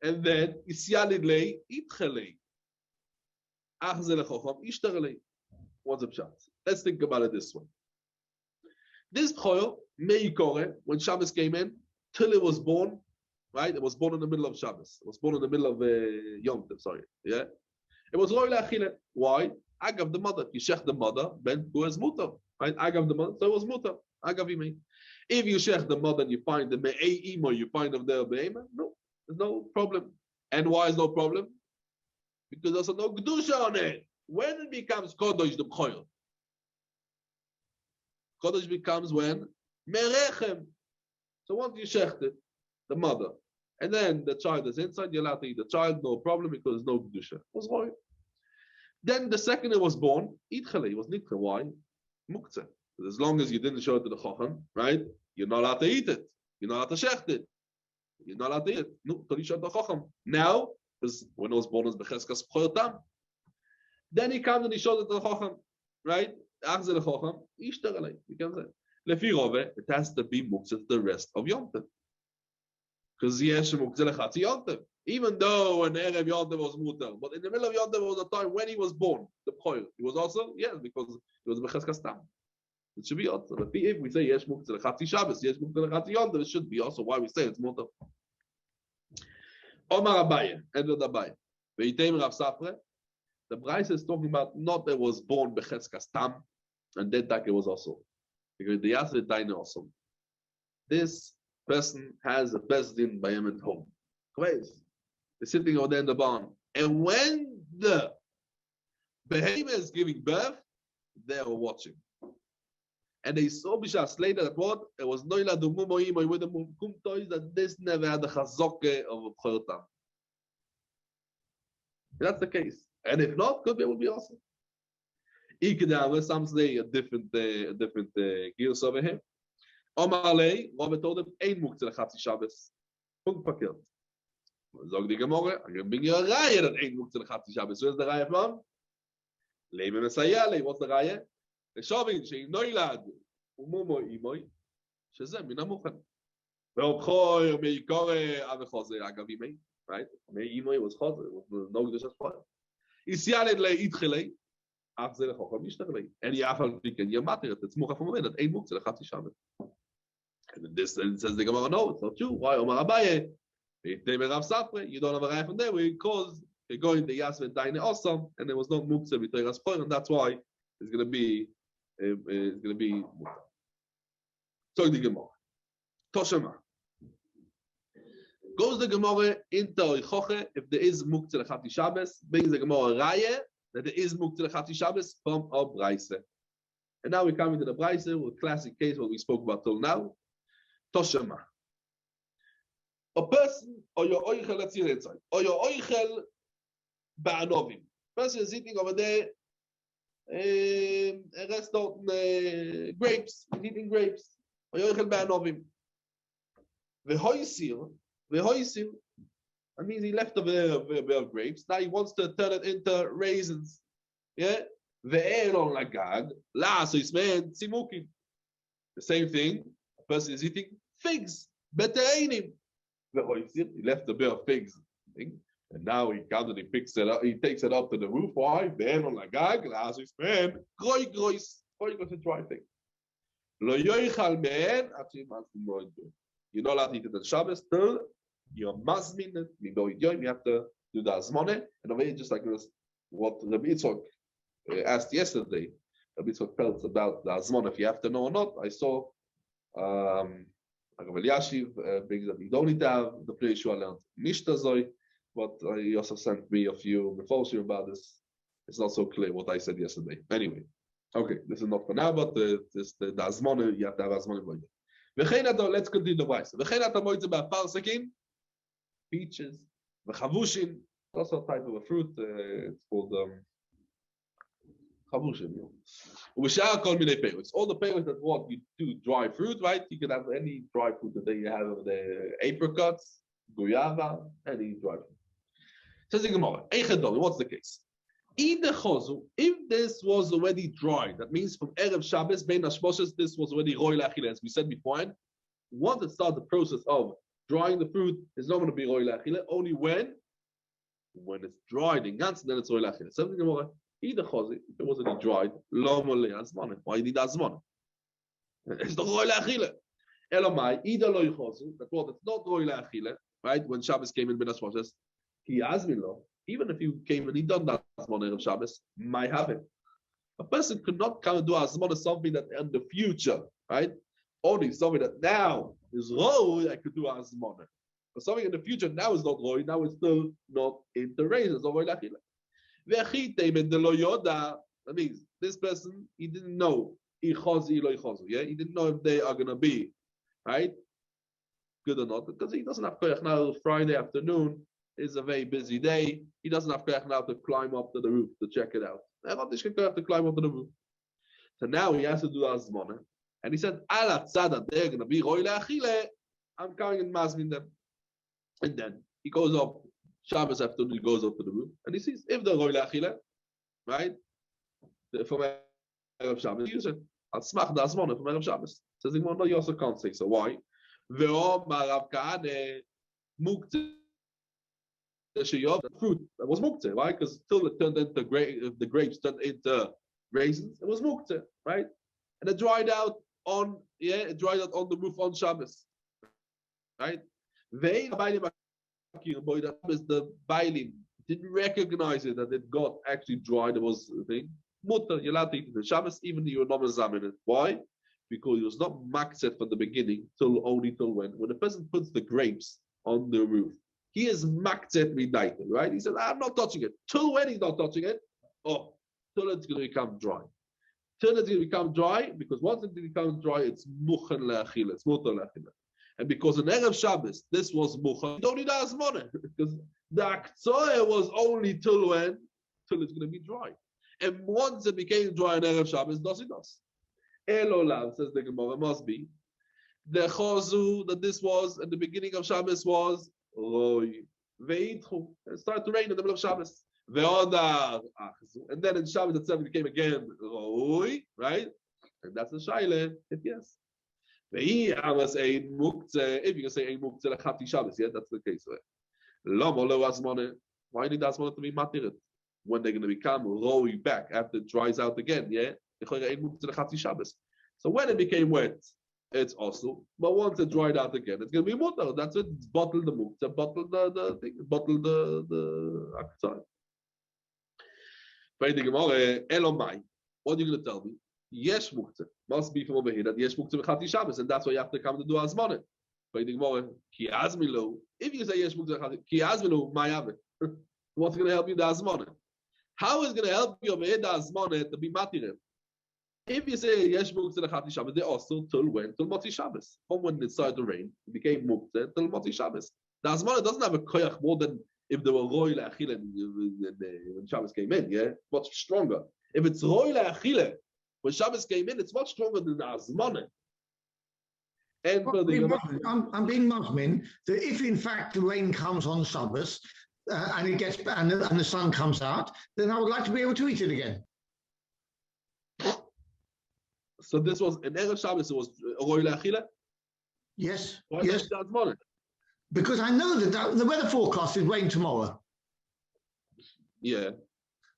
And then Isyalidlei Itchelei. Achzelechochem Ishtarelei. What's up, shot? Let's think about it this way. This Bchoil, Meikore, when Shabbos came in, till it was born, right? It was born in the middle of Shabbos. It was born in the middle of Yom Tov, sorry. Yeah? It was Roy Lachile. Why? Agav the mother. Yishech the mother, Ben who is Mutter. Right? Agav the mother, so it was Mutter. Agavime. If you shech the mother and you find the me'ei imo, you find them there be'ema, no, there's no problem. And why is no problem? Because there's no gedusha on it. When it becomes kodosh the b'choil, kodosh becomes when merechem. So once you shecht it, the mother, and then the child is inside, you're allowed to eat the child, no problem, because there's no gedusha. It was roy. Then the second it was born, itchele, it was nitche. Why? Muktzeh. As long as you didn't show it to the chacham, right? You're not allowed to eat it. You're not allowed to shecht it. You're not allowed to eat it. No, till you show it to the chacham. Now, because when it was born as becheskas b'choil tam, then he comes and he shows it to the chacham, right? Achze the chacham, ishtarelei. You can say. Lefi Rove, it has to be muktzeh the rest of Yom Tov. Because yesh muktzeh lechatzi Yom Tov. Even though when Erev Yom Tov was mutar, but in the middle of Yom Tov was a time when he was born, the b'choil. He was also, yes, because it was becheskas tam. It should be also. If we say Yesh Muktzeh Lechatzi Shabbos, Yesh Muktzeh Lechatzi Yom Tov, it should be also why we say it's mutar. Omar Abaye, end of the Abaye. Ve'item Rav Safre. The Beitza is talking about not that it was born becheskas tam, and then that it was also. Because the Yasser Daine also. This person has a bezdin by him at home. They're sitting over there in the barn. And when the behemoth is giving birth, they are watching. And they saw Bishas later that what? It was Noila Dumumoim with the Mumkum toys that this never had the chazoke of Chortam. That's the case. And if not, could be, it would be awesome. Ikadama, some say a different gears over here. Omar Lei, Robert told him, Ein Muktzeh Lechatzi Shabbos. Punkt verkehrt. Sag die Gemorre, I'm bring you a Reihe that Ein Muktzeh Lechatzi Shabbos. Where's the Reihe from? Lebe Mesayale, what's the Reihe? ושווין שאם נולד ומומו אימוי, שזה מן המוכן. והובחוי מעיקור אבחוזה, אגב אימי, right? מאימוי was חוזה, was no קדוש הספויר. איסיאלד להתחילי, אף זה לחוכם משתרלי. אין יאף על פי כן ימטר, את עצמו חפו מבין, את אין מוקצה לחצי שבת. And this says the Gemara, no, it's not true. Why? Omar Abaye, Rav Safre, you don't have a right from there, because they're going to Yasvet Daine awesome, and there was no muktzeh b'toy raspoir, and that's why it's going to be so the Gemara. Toshema. Goes the Gemara into Oichoche if there is muktzeh lechati Shabbos, brings the Gemara Raya that there is muktzeh lechati Shabbos from a Beitza. And now we come into the Beitza with a classic case what we spoke about till now. Toshema. A person or your oichel, let's see inside, or your oichel ba'anovim. Person is eating over there a restaurant grapes, eating grapes. Or your oichel ba'anovim. Vehoisir, that means he left a bit of grapes. Now he wants to turn it into raisins. Yeah? Ve'elon lagag, la so ismen tzimukim. The same thing, a person is eating figs, betereinim. He left a bit of figs, and now he comes and he picks it up. He takes it up to the roof. Why? Ve'elon lagag, la so ismen groi grois. Groi grois, a dry thing. Lo yoichal me'en, actually, you're not allowed to eat it on Shabbos till you're masmin it. You have to do the azmone, and over here, just like this, what Rabbi Yitzchok asked yesterday, a bit of pelts about the Azmon, if you have to know or not. I saw Agav Yashiv brings that you don't need to have the place you learned Nishtazoi, but he also sent me a few before about this. It's not so clear what I said yesterday. Anyway, okay, this is not for now, but the Azmon, you have to have Azmon. Let's continue the voice. About parsakim, peaches, v'chavushin, also a type of a fruit. It's called chavushin. It's all the payers that what you do dry fruit, right? You can have any dry fruit that you have the apricots, guava, any dry fruit. Says the Gemara, what's the case? If this was already dry, that means from Erev Shabbos, Bein Hashmoshes, this was already roy la'achila, as we said before. Once it starts the process of drying the fruit, it's not going to be roy la'achila, only when it's dried in Gantz, then it's roy la'achila. So the Gemara, if it was already dried, why you need Azmon? It's not roy la'achila. Elamai, either lo yichosu, that what it's not roy la'achila, right? When Shabbos came in Bein Hashmoshes, he azmin lo. Even if you came and he done that Azmon of Shabbos, might have it. A person could not come and do Azmon as something that in the future, right? Only something that now is roy, I could do Azmon. But something in the future now is not roy, now it's still not in the race. It's roy lachila. That means this person, he didn't know. Yeah, he didn't know if they are going to be, right? Good or not, because he doesn't have koyach now. Friday afternoon is a very busy day. He doesn't have koyach now to climb up to the roof to check it out. To climb up to the roof. So now he has to do Azmona. And he said, Ala tzada, they're going to be roy le'achile. I'm coming and mazmin them. And then he goes up, Shabbos afternoon, he goes up to the roof, and he sees if they're roy le'achile, right? From Erev Shabbos, he uses it. Al smach the Azmona from Erev Shabbos. Says the no, you also can't say so. Why? Ve'om marav ka'ane muktzeh. The fruit that was muktzeh, right? Because till it turned into the grapes turned into raisins, it was muktzeh, right? And it dried out on the roof on Shabbos, right? The bailim didn't recognize it that it got actually dried. It was the thing. Mutter, you're allowed to eat it in Shabbos, even though you're not examining it. Why? Because it was not makzeh from the beginning till when? When the person puts the grapes on the roof. He is makzet midaita, right? He says, I'm not touching it. Till when he's not touching it? Oh, till it's going to become dry. Till it's going to become dry, because once it becomes dry, it's muchen le'achila. It's muchen le'achila. And because in Erev Shabbos, this was muchen, you don't need Azmona, because the Akzoya was only till when? Till it's going to be dry. And once it became dry in Erev Shabbos, does. Elolam, says the Gemara, must be. The Chozu that this was, at the beginning of Shabbos was, Roy, Veitchu. It started to rain in the middle of Shabbos. And then in Shabbos itself it became again Roy, right? And that's the Shaila, if yes. If you can say Ein Muktzeh Lechati Shabbos, yeah, that's the case, right? Lama lo Azmone. Why need Azmone to be matirit? When they're going to become Roy back after it dries out again, yeah? Ein Muktzeh Lechati Shabbos. So when it became wet, it's also, but once it dried out again, it's going to be mutter. That's it. It's bottle the muktzah, bottle the thing, bottle the aktzah. Elomai, what are you going to tell me? Yesh muktzah must be from over here that yesh muktzah v'chati Shabbos, and that's why you have to come to do azmonet. If you say yesh muktzah ki azmilu, mayave. What's going to help you the azmonet? How is going to help you over here the azmonet to be matirem? If you say yesh muktzeh lechati Shabbos, they also till when? Till Motzi Shabbos. From when it started to rain, it became muktzeh till Motzi Shabbos. The Azmana doesn't have a koyach more than if there were roy le'achile when Shabbos came in. Yeah, much stronger. If it's roy le'achile when Shabbos came in, it's much stronger than the Azmana. And for
I'm being mazmin that if in fact the rain comes on Shabbos and it gets and the sun comes out, then I would like to be able to eat it again.
So this was in Erev Shabbos. It was roy le'achila.
Yes.
Why
yes. Because I know that the weather forecast is rain tomorrow.
Yeah.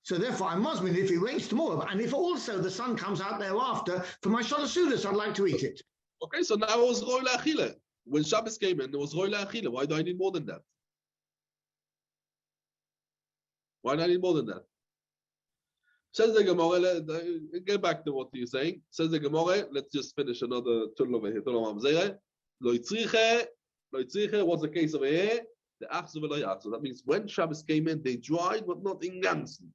So therefore, I must mean if it rains tomorrow, and if also the sun comes out thereafter, for my shalasudas, I'd like to eat it.
Okay, so now it was roy le'achila. When Shabbos came in, it was roy le'achila. Why do I need more than that? Why do I need more than that? Says the Gemara, get back to what you're saying. Says the Gemara, let's just finish another tunnel over here. Lo yitzriche, what's the case over here? The achzu v'lo yachzu. That means when Shabbos came in, they dried, but not in ganzen.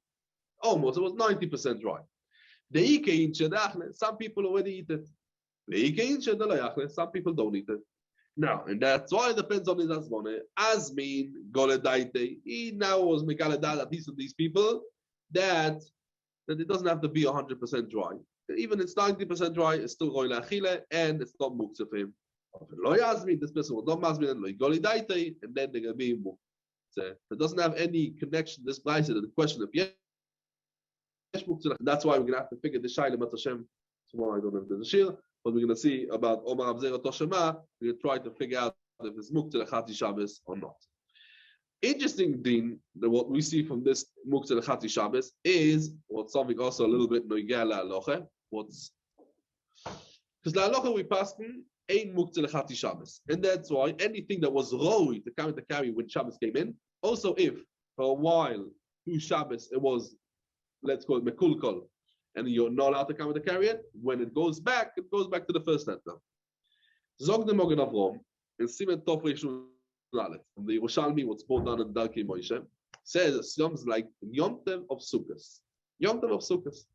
Almost, it was 90% dry. Some people already eat it. Some people don't eat it. Now, and that's why it depends on his asmone. Asmin, goledaite, he now was megaledat, at least of these people, that it doesn't have to be 100% dry. Even it's 90% dry, it's still roy la'achile, and it's not muktzeh for him. Lo yasmin, this person will not masmin, and lo goledaite, and then they're going to be muktzeh. It doesn't have any connection, this Beitza, to the question of yes. That's why we're going to have to figure the Shaila Mat Hashem. Tomorrow I don't know if there's a shir, but we're going to see about Omar Abzera Toshema. We're going to try to figure out if it's Muktzeh Lechati Shabbos or not. Interesting thing that what we see from this Muktzeh Lechati Shabbos is what's something also a little bit Noigea La'aloche. Because La'aloche we pass Ein Muktzeh Lechati Shabbos. And that's why anything that was Roi to come to carry when Shabbos came in, also if for a while through Shabbos it was, let's call it mekulkol, and you're not allowed to come to carry it. When it goes back to the first letter. Zog the Mogen Avrom in Simen Tov Rishon Aleph from the Yerushalmi, what's brought down in Darkei Moshe, says Yom's like Yom Tov of Sukkos. Yom Tov of Sukkos.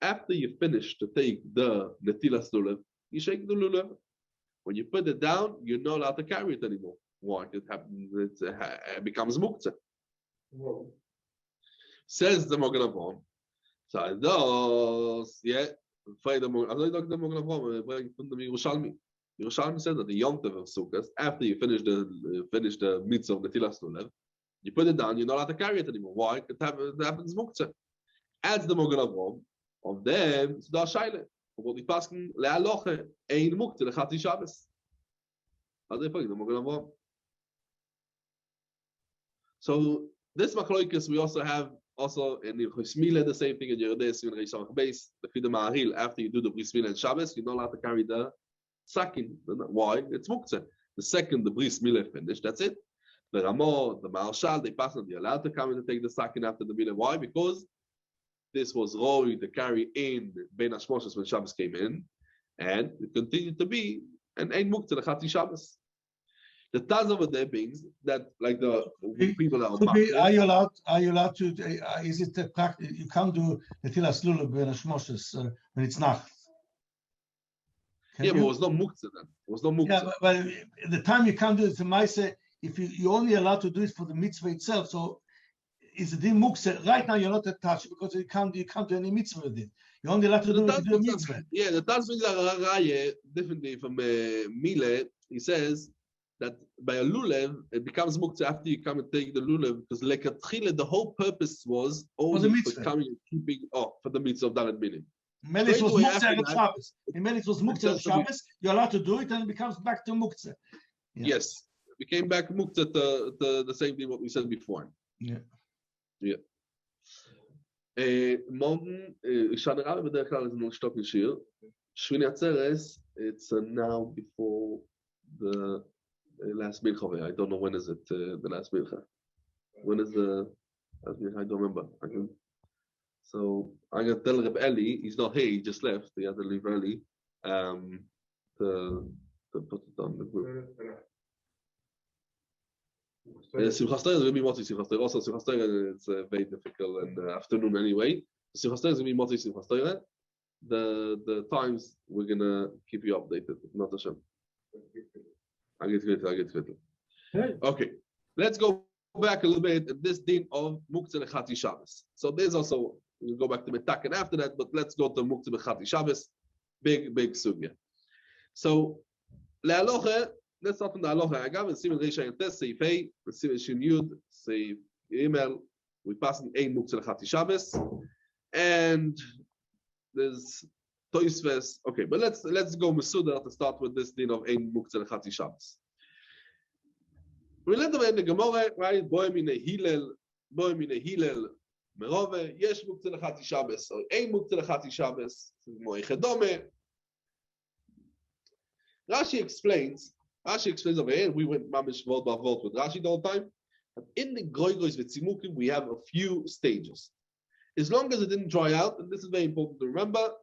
After you finish to take the Netilas Lulav, you shake the Lulav. When you put it down, you're not allowed to carry it anymore. Why? It becomes Muktzeh. Says the Mogen Avrom. So those, yeah. The Mogen Avrom from the Yerushalmi. Yerushalmi said that the Yom Tov of Sukkot, after you finish the mitzvah of Netilas Lulav, you put it down. You're not allowed to carry it anymore. Why? It happens Muktzeh. Adds the Mogen Avrom of them. It's the Shaila. What we pass le'aloche ein Muktzeh lechati Shabbos. How do you find the Mogen Avrom? So this machloikis we also have. Also, in the Bris Milah, the same thing in Yeredes, in Reish Beis, the Fide Ma'aril, after you do the Bris Milah and Shabbos, you're not allowed to carry the sakin. Why? It's Muktzeh. The second the Bris Milah finished, that's it. The Ramah, the Marshal, they pass on, they're allowed to come in and take the sakin after the Milah. Why? Because this was Roy to carry in Bein Hashmoshes when Shabbos came in, and it continued to be an Ein Muktzeh Lechati Shabbos. The Taz over there means that, like the people that
are you allowed to? Is it a practice? You can't do Netilas Lulav Bein Hashmoshes when it's Nacht.
But it was not Muktzeh then. It was not Muktzeh.
Yeah, but at the time you can't do it. Masechet, if you're only allowed to do it for the mitzvah itself, so it's a din Muktzeh. Right now you're not attached because you can't do any mitzvah with it. You're only allowed to do a mitzvah.
Yeah, the Taz brings a differently from Mile. He says that by a lulav, it becomes muktzeh after you come and take the lulav, because lekatchila, the whole purpose was only for coming and keeping for the mitzvah of Dalet Minim.
Melis was muktzeh of Shabbos. In Melis was muktzeh of Shabbos. You're allowed to do it, and it becomes back to muktzeh. Yeah.
Yes, it became back muktzeh to the same thing what we said before.
Yeah.
Yeah. Morgen, Shana Rabbe b'derech klal is non stop shir. Shvini Atzeres, it's now before the last milcha. I don't know when is it the last milcha. When is the last milcha? I don't remember. So I'm gonna tell Reb Eli, he's not here. He just left. He had to leave early. To put it on the group. Simchas Torah is going to be Motzi Simchas Torah. Also, Simchas Torah it's very difficult in the afternoon anyway. Simchas Torah is going to be Motzi Simchas Torah. The times we're going to keep you updated. Not Hashem. I get it. Okay, let's go back a little bit at this din of Muktzeh Lechati Shabbos. So there's also, we'll go back to Metaken after that, but let's go to Muktzeh Lechati Shabbos. Big sugya. So, Le'aloche, let's start from the Aloha. Agav and Simen Reisha and Tes, Seif Hey, Simen Shin Yud, Seif Email. We pass in Ein Muktzeh Lechati Shabbos. And there's Toisves. Okay, but let's go Mesuda to start with this din of Ein Muktzeh Lechati Shabbos. We learned about in the Gemara, right? Boy mine Hillel, Merove, Yesh Muktzeh Lechati Shabbos, or Ein Muktzeh Lechati Shabbos, Moy Chedome. Rashi explains over here, we went mamish vod b'avod with Rashi the whole time, that in the Groigos V'tzimukim we have a few stages. As long as it didn't dry out, and this is very important to remember,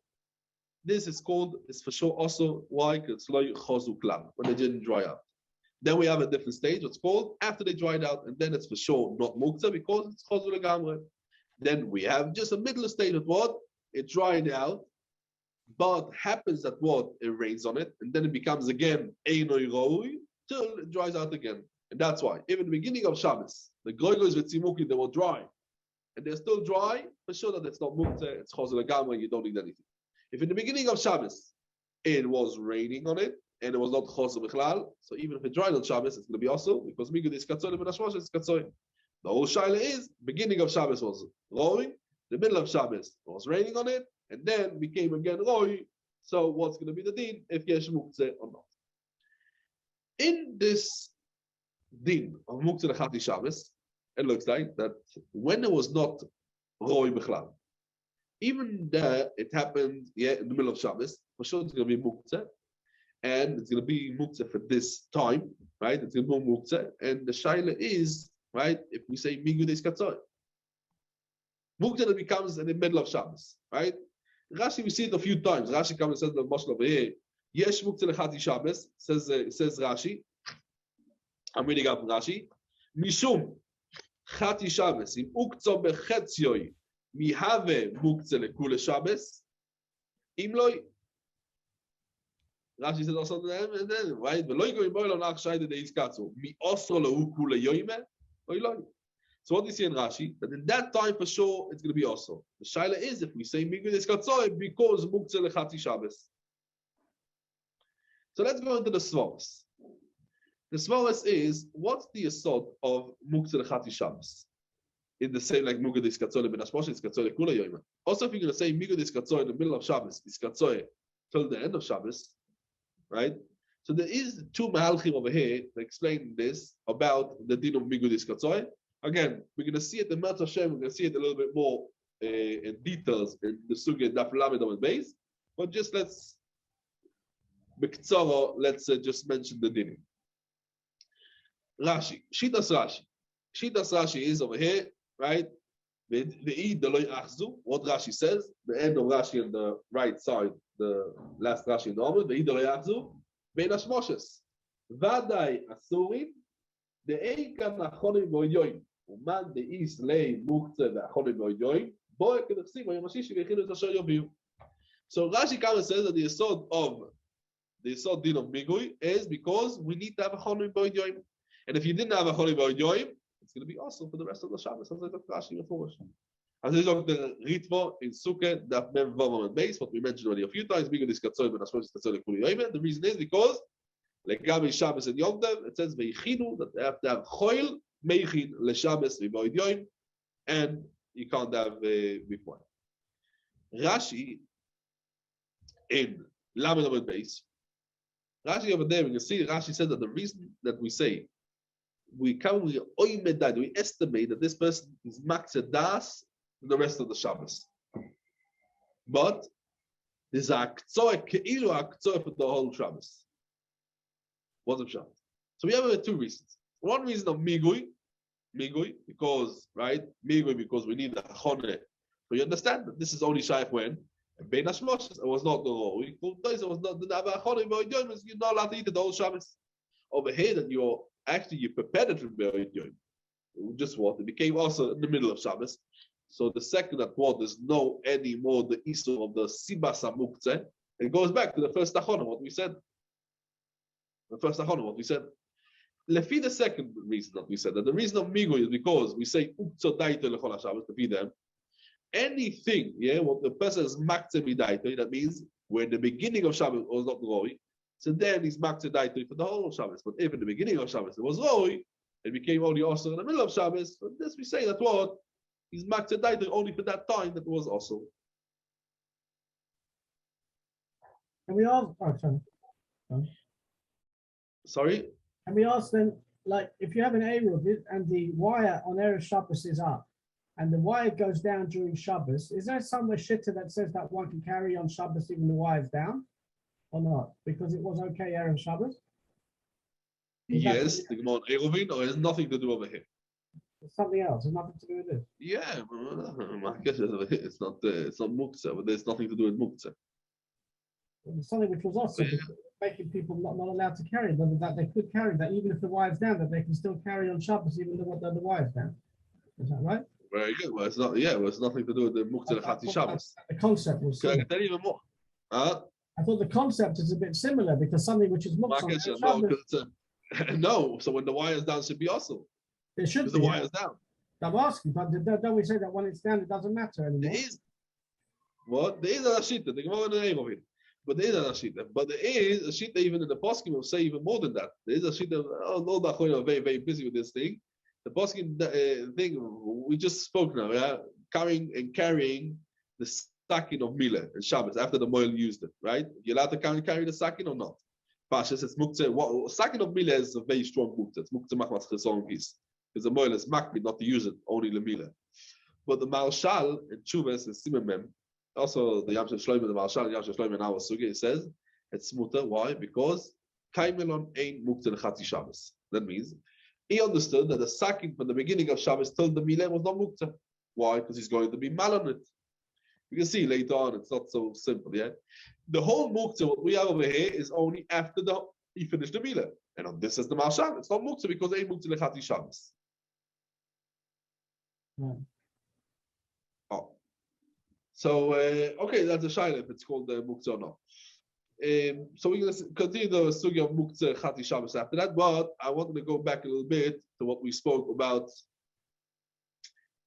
this is called, it's for sure also, why? Because it's loy chozu klal, when they didn't dry out. Then we have a different stage, what's called after they dried out, and then it's for sure not muktzah because it's chozu legamre. Then we have just a middle stage of what? It dried out, but happens that what? It rains on it, and then it becomes again einoi roi till it dries out again. And that's why, even the beginning of Shabbos, the goygoys with tzimuki, they were dry, and they're still dry, for sure that it's not muktzah, it's chozu legamre, you don't need anything. If in the beginning of Shabbos, it was raining on it, and it was not chosu b'chlal, so even if it dried on Shabbos, it's going to be also, because migud is katzoy, and Ashmosh is katzoy. The whole shaila is, beginning of Shabbos was rowing, the middle of Shabbos was raining on it, and then became again roy. So what's going to be the din, if yesh muktzeh or not? In this din of muktzeh lechati Shabbos, it looks like that when it was not roy b'chlal, even there, it happened in the middle of Shabbos. For sure, it's going to be muktzeh, and it's going to be muktzeh for this time, right? It's going to be muktzeh, and the shaila is, right? If we say migud is katzoy, muktzeh becomes in the middle of Shabbos, right? Rashi, we see it a few times. Rashi comes and says the mashal over here. Yesh muktzeh lechati Shabbos, says Rashi. I'm reading out from Rashi. Mishum chati Shabbos im uktzah bechetzioi. Mihave muktzeh lekule Shabbos. Imloi. Rashi says also, right? Veloy goyim boy lo nach shaide deis katzu. Mi osro lo kule yoyme. Oiloi. So what do you see in Rashi? That in that time for sure it's going to be also. The shaila is if we say migud is katzoy because muktzeh lechati Shabbos. So let's go into the svaros. The svaros is what's the assault of muktzeh lechati Shabbos? In the same like mugad is katzoy ben ashmosh is katzoy kula yoyma. Also, if you're going to say mugad is katzoy in the middle of Shabbos, is katzoy till the end of Shabbos, right? So there is two mahalchim over here to explain this about the din of mugad is katzoy. Again, we're going to see it in Melch Hashem. We're going to see it a little bit more in details in the sugya daf lamed amud beis. But just let's just mention the din. Rashi, Shitas Rashi is over here. Right? What Rashi says, the end of Rashi on the right side, the last Rashi in the Amud, the Idol Yachzu, Ben Ashmoshes. Vadai Asurin, the Eika Nachonim Boyoim, Uman the East lay Muktzeh the Achonim Boyoim, Boy can see my Mashishi Vechilus Asher Yobiu. So Rashi comes and says that the Yesod din of Migui is because we need to have a Chonim Boyoim. And if you didn't have a Chonim Boyoim, it's going to be awesome for the rest of the Shabbos. As I talked Rashi before. As I talked the Ritva in Sukkah, that Mem Vavam and Beis, what we mentioned already a few times, Migud is Katzoy, but Ashmosh is Katzoy Kuli Yoyme. The reason is because, like Gabi Shabbos and Yom Tov, it says Veichinu that they have to have Choil Meichin LeShabbos V'Moed Yoyim, and you can't have before. Rashi in Lamed Amud Beis, Rashi over there, we can see Rashi says that the reason that we say we estimate that this person is maktzeh das the rest of the Shabbos. But there's a k'tzoy, ke'ilu a k'tzoy for the whole Shabbos. What's of Shabbos? So we have two reasons. One reason of migui, because, right? Migui, because we need the chone. So you understand that this is only shaykh when Ben Hashmosh was not the law. It was not the chone, but you're not allowed to eat the whole Shabbos. Over here, that you prepared it for Be'od Yom. Just what? It became also in the middle of Shabbos. So the second that what there's no anymore the issue of the Sibas HaMuktzeh, it goes back to the first Tachon, what we said. The first Tachon, what we said. Lefi the second reason that we said, that the reason of Migo is because we say Uktzah Daito Lechol HaShabbos, to be them. Anything, what the person is Maktzeh Midaito, that means where the beginning of Shabbos was not Roy, so then he's Maktzeh Daito for the whole of Shabbos. But if in the beginning of Shabbos it was Roy, it became only also in the middle of Shabbos, so this we say that what? He's Maktzeh Daito only for that time that was also.
Can we ask?
Sorry?
Can we ask then, like, if you have an Eruv and the wire on Erev Shabbos is up, and the wire goes down during Shabbos, is there somewhere shitta that says that one can carry on Shabbos even the wire's down? Or not? Because it was okay Erev Shabbos?
Yes, the Gemara Eruvin, or it has nothing to do over here.
It's something else. It's nothing to do with this.
Yeah, I guess it's not muktzah, but there's nothing to do with muktzah.
It's something which was also making people not allowed to carry, but that they could carry that even if the wire's down, that they can still carry on Shabbos even though the wire's down. Is that right?
Very good. Well, it's not. Yeah, well, it's nothing to do with the muktzah lechati Shabbos.
The concept was.
Can I tell you even more?
I thought the concept is a bit similar because something which is muktzah.
No, so when the wire is down, it should be also.
It should be.
The wire is down.
I'm asking, but don't we say that when it's down, it doesn't matter anymore?
There is. What? There is a shita. The Gemara in the name of it. But there is a shita. But there is a shita even in the poskim will say even more than that. There is a shita. All the Achronim are very, very busy with this thing. The poskim thing we just spoke now. Yeah, carrying the sacking of Milah and Shabbos after the moil used it. Right? You're allowed to carry the sacking or not? Pashas, it's muktzah. Sacking of Milah is a very strong muktzah. It's muktzah machmas chesron piece. Because the moil is makbid not to use it only lemila. But the Marshal in Chuvas and Simemem, also the Yamshe Shloim and the Marshal and Yamshe Shloim in our Sugi, it says it's muta. Why? Because Kaimelon ain't muktzah lechati Shabbos. That means he understood that the sacking from the beginning of Shabbos till the Milah was not muktzah. Why? Because he's going to be mal on it. You can see later on it's not so simple. Yeah, the whole muktzah what we have over here is only after he finished the Milah. And on this is the Marshal. It's not muktzah because they ain't muktzah lechati Shabbos. Oh, so okay, that's a shaila if it's called muktzah or not. So we're going to continue the sugya of muktzah chati Shabbos after that, but I wanted to go back a little bit to what we spoke about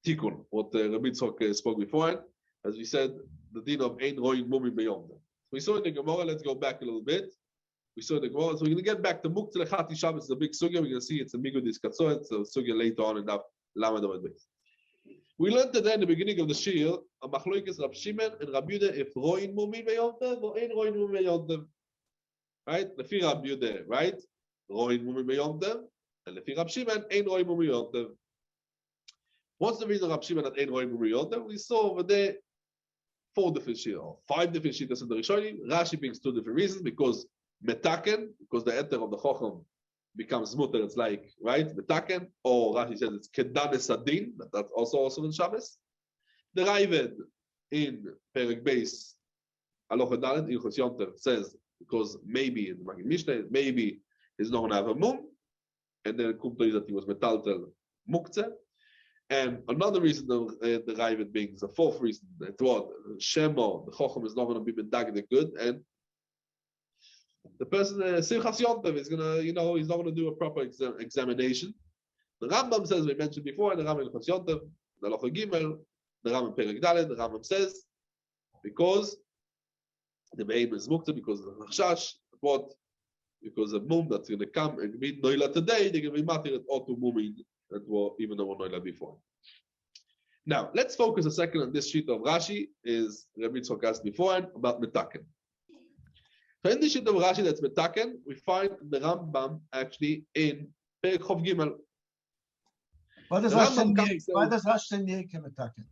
tikkun, what Rabbi Yitzchok spoke before. As we said, the din of ein roin mumi beyond. We saw in the Gemara. Let's go back a little bit. We saw in the Gemara, so we're going to get back to muktzah chati Shabbos. The big sugya. We're going to see it's a migudis katzoy. It's a sugya later on in that lamed amud beis. We learned that in the beginning of the shir, a machloikes Rab Shimon and Rab Yudah if roin mumi beyontev or ein roin mumi beyontev. Right? Lefi Rab Yudah, right? Roin mumi beyontev, and lefi Rab Shimon ein roin mumi beyontev. What's the reason Rab Shimon that ein roin mumi beyontev? We saw over there 4 different shir, or 5 different shitas in the Rishonim. Rashi brings 2 different reasons because metaken, because the eter of the Chocham becomes mutter, it's like, right, metaken, or Rashi says it's kedanes adin, that's also in Shabbos. The Ravid in Perek Beis, Halacha Dalet, Ilchos Yontev says, because maybe in the Magid Mishnah, maybe he's not going to have a mum, and then it comes to that he was metaltel muktzeh. And another reason the Ravid brings, the 4th reason, that what, Shemo, the Chocham is not going to be medaged good, and the person, Simchas Yontev, is gonna, he's not gonna do a proper examination. The Rambam says, we mentioned before, the Rambam Simchas Yontev, the Halacha Gimel, the Rambam Perek Dalet, the Rambam says, because the Me'im is muktzah, because of the Chashash, what? Because a mum that's gonna come and be noila today, they're gonna be matir at auto mumin that were even though were noila before. Now, let's focus a second on this sheet of Rashi, is Rabbi Yitzchok asked before about metaken. So in the sheet of Rashi that's metaken, we find the Rambam actually in Perek Chov Gimel.
Why does Rashi say nireke metaken?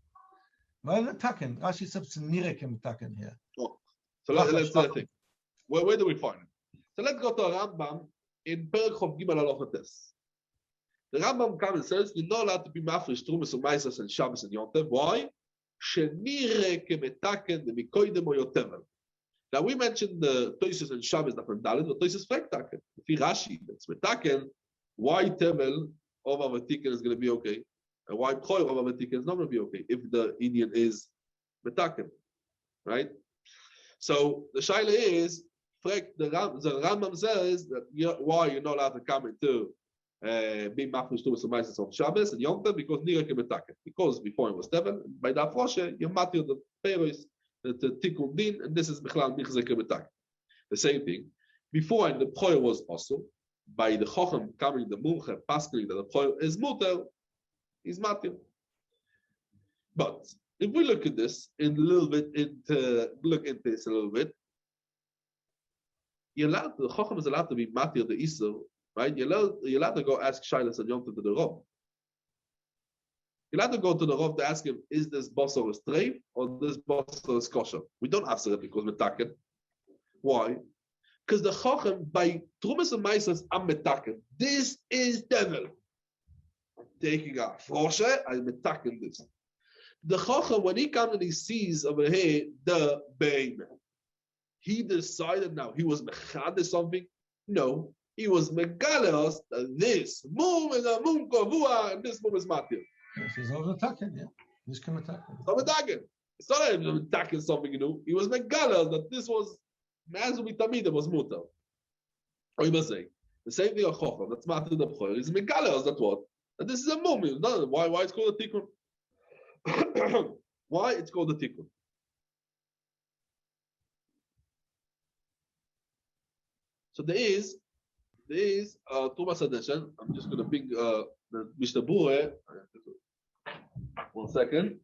Why metaken? Rashi says nireke metaken here.
Oh. So let's think. Where do we find it? So let's go to a Rambam in Perek Chov Gimel Halacha Tes. The Rambam comes and says you're not allowed to be mafresh trumas and maaseh and Shabbos and Yontev. Why? Shenireke metaken the mikoidem or yotevel. Now we mentioned the Toises and Shabbos that from Dalit, but Toises Frektaken. If Rashi, that's Metaken, why Tevel of Avatiken is going to be okay? And why Choy of Avatiken is not going to be okay if the Indian is Metaken, right? So the Shaila is, the Rambam says that why you're not allowed to come into be mafresh to some mice on Shabbos and Yom Tov because Nireke Metaken. Because before it was Tevel, by that Froshe, you're matir the Peros. The tikkun din, and this is bichlal michzek betak. The same thing. Before the choy was also by the chochem coming the mumche pasking that the choy is muter, is matir. But if we look at this in a little bit, look into this a little bit, the chochem is allowed to be matir the isur, right? You're allowed to go ask Shailas and Yom Tov to the Rav. You'll have to go to the Rav to ask him, is this basar a streif or this basar is kosher? We don't answer it because we're metaken. Why? Because the Chochem, by Trumas and Maaseh, I'm metaken. This is devil. taking a forsche, I'm attacking this. The Chacham, when he comes and he sees over here the Bein, he decided now he was mechade something. No, he was megalos that this mum is a mum kavua and this mum is matir.
This is all attacking, yeah. This can attack.
So attacking. It's not that he was attacking something new. He was megalos that this was Mazu mitamid was mutar. Or you must say the same thing of Chacham. That's matir the b'choyer. He's megalos that what? That this is a mum. Why it's called a tikkun? Why it's called a tikkun? So there is Tumas Adeshan. I'm just going to bring the Mishnah Berurah. 1 second.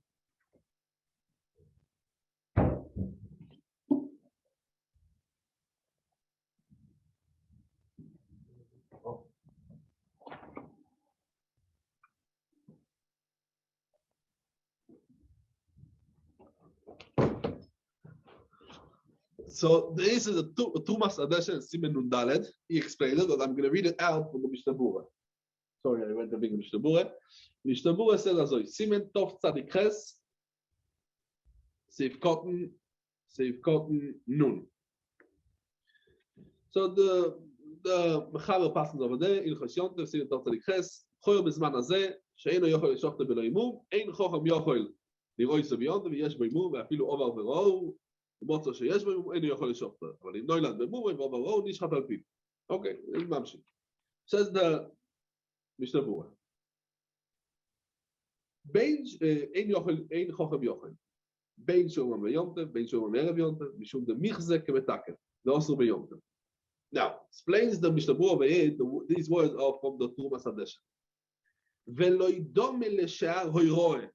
So this is a Tumas Adeshan Simen Nun Daled. He explained it, but I'm going to read it out from the Mishnah Berurah. Sorry, I went to bring the Mishnah Berurah. Mishnah Berurah says as Simen Tov Tzadik Ches Seif Cotton Nun. So the Mechaber passes over there. Ilchos Yontev Simen Tov Tzadik Ches Choyer Bezman Hazeh She'eino Yochel Yishofte Belo Imum Ein Chacham Yochel Liroi So B'Yontev V'Yesh Bo Imum Ve'afilu Ovar V'Rou. Okay, is says the Mishnah Berurah. Bein chochem yochel. Bein shomam beyomtev, bein shomam erev yomtev, mishum de michzek kemetaken. The also beyomtev. Now, explains the Mishnah Berurah. These words are from the Tumas Adeshan. Velo idome le'shar hoiroe.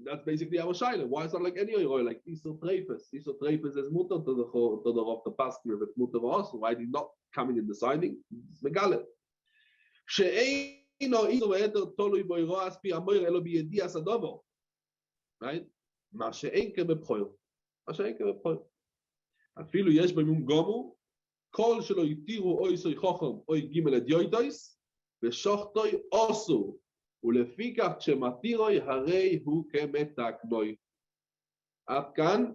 That's basically our shaila. Why is not like any oil, like Isur Treifes? Isur Treifes is mutter to the of the pastor, if it's mutter also. Why did not coming in deciding? It's megalet. She'eino Isur ve'eter tolui boiro aspi amoir elo biyedi asadovo. Right? Ma she'en kebepchoil. Ma she'en kebepchoil. Afilu yesh b'mum gomu kol shelo yitiru oisoi chochem oi gimel edyoidois v'shochtoi osu. ולפיכך כשמתירוי הרי הוא כמתקנוי. עד כאן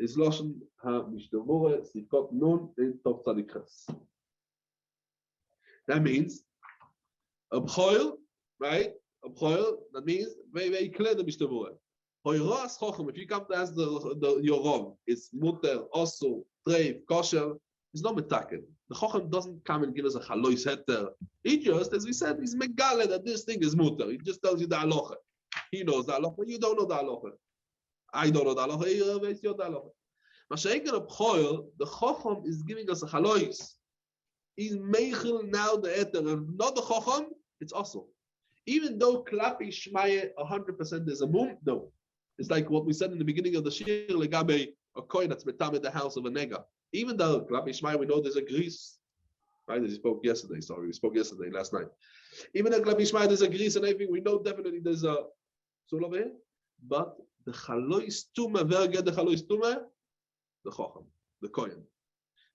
is לושן המשנה ברורah סיפקות נון תוף צדיק חס. That means a b'choil, right? A b'choil, that means very clear the Mishnah Berurah. Hoiras chochem, if you come to ask your Rav, it's muter, also, treif, kosher, it's not metaken. The chochem doesn't come and give us a chalois heter. He just, as we said, he's megale that this thing is muter. He just tells you the halacha. He knows the halacha, you don't know the halacha. I don't know the halacha, you know the halacha. Masechet of Choil, the chochem is giving us a chalois. He's meichel now the heter, and not the chochem, it's also. Even though klapi shmaye 100% is a mum, no. It's like what we said in the beginning of the shir, legabe a coin that's metam in the house of a nega. Even though klapi shmaye, we know there's a grease. Right, as we spoke yesterday. Sorry, we spoke yesterday, last night. Even though klapi shmaye, there's a grease and everything, we know definitely there's a soul over here. But the chalois tumah, where get the chalois tumah? The chochem, the kohen.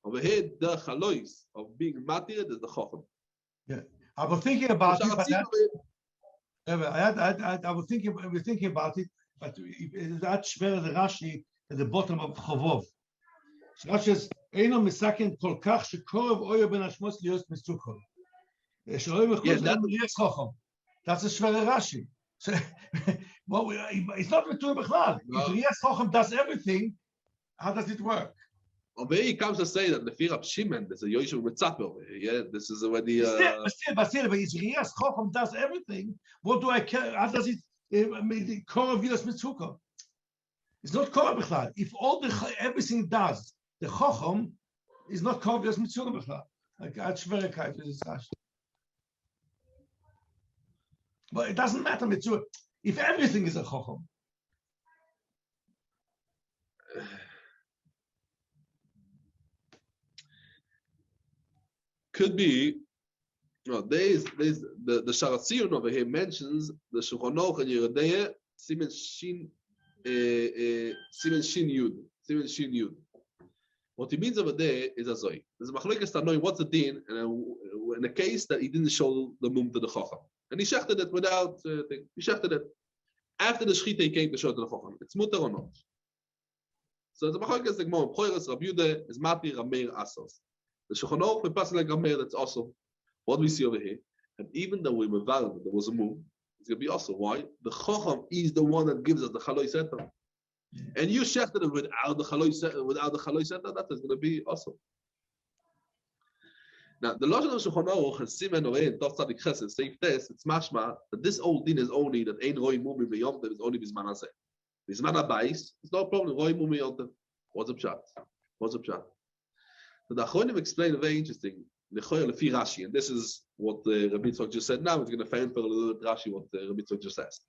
Over here, the chalois of being matir is the chochem.
Yeah, I was thinking about it. I was thinking about it, but that's where the Rashi at the bottom of Chovov. So Rashi says, "Eino misaken kol kach shekorov oyo ben hashmos lios misukol." That's a shver Rashi. So, well, it's not Mitur Bechlal. If Riyas Chochem does everything, how does it work?
Over here he comes to say that the fear of Shimon, there's a Yoshev Mitzapeh over here. Yeah, this is when the.
But if Riyas Chochem does everything, what do I care? How does it? The core of Yos Mitzukah. It's not core Bechlal. If everything does, the Chochem is not core of Yos Mitzukah Bechlal. Like Shverikait with this Rashi. But it doesn't matter Mitzukah. If everything is a Chochem.
Could be. No, there's the Sharatziyun over here mentions the Shulchan Aruch and Yeridea Simen Shin Yud. What he means over there is Azoi. There's a machlokes to know what's the din in a case that he didn't show the mum to the chacham. And he shechted it without thing. He shechted it. After the shechita, he came to show to the Chacham. It's mutter or not? So the Machoik is like more. B'choiras Rav Yude is Mati Rameir Asas. The Shulchan Aruch we pass like Rameir. That's also what we see over here. And even though we were valid, there was a move. It's gonna be also why the Chacham is the one that gives us the Chaloi Seter. And you shechted it without the Chaloi Seter, that is gonna be also. Now, the Lashon of Shulchan Aruch and Simen Orein Tov Tzadik Chesed Seif Tes, it's mashma that this old din is only that Ein Roi Mumi B'Yom Tov is only Bizman Hazeh. Bizman Habayis, it's no problem. Roi Mumi Yom Tov. What's up, shot? What's up, shot? So the Achronim explain very interesting. Lechoyer Lefi Rashi, and this is what Rabbi Tzok just said. Now it's going to find for a little bit Rashi what Rabbi Tzok just says.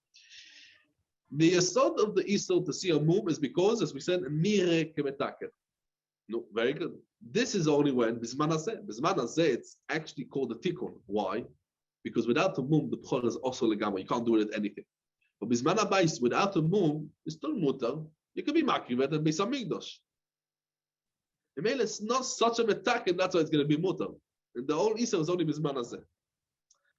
The yesod of the Isur to see a mum is because, as we said, Mire Kemetaket. No, very good. This is only when Bizman Hazeh. Bizman Hazeh, it's actually called the Tikkun. Why? Because without the mum, the Bchor is also legama. You can't do it at anything. But Bizman Habayis, without the mum, it's still mutter. You can be makivet and be samigdosh. It's not such a metak, and that's why it's going to be mutter. And the whole Isur is only Bizman Hazeh.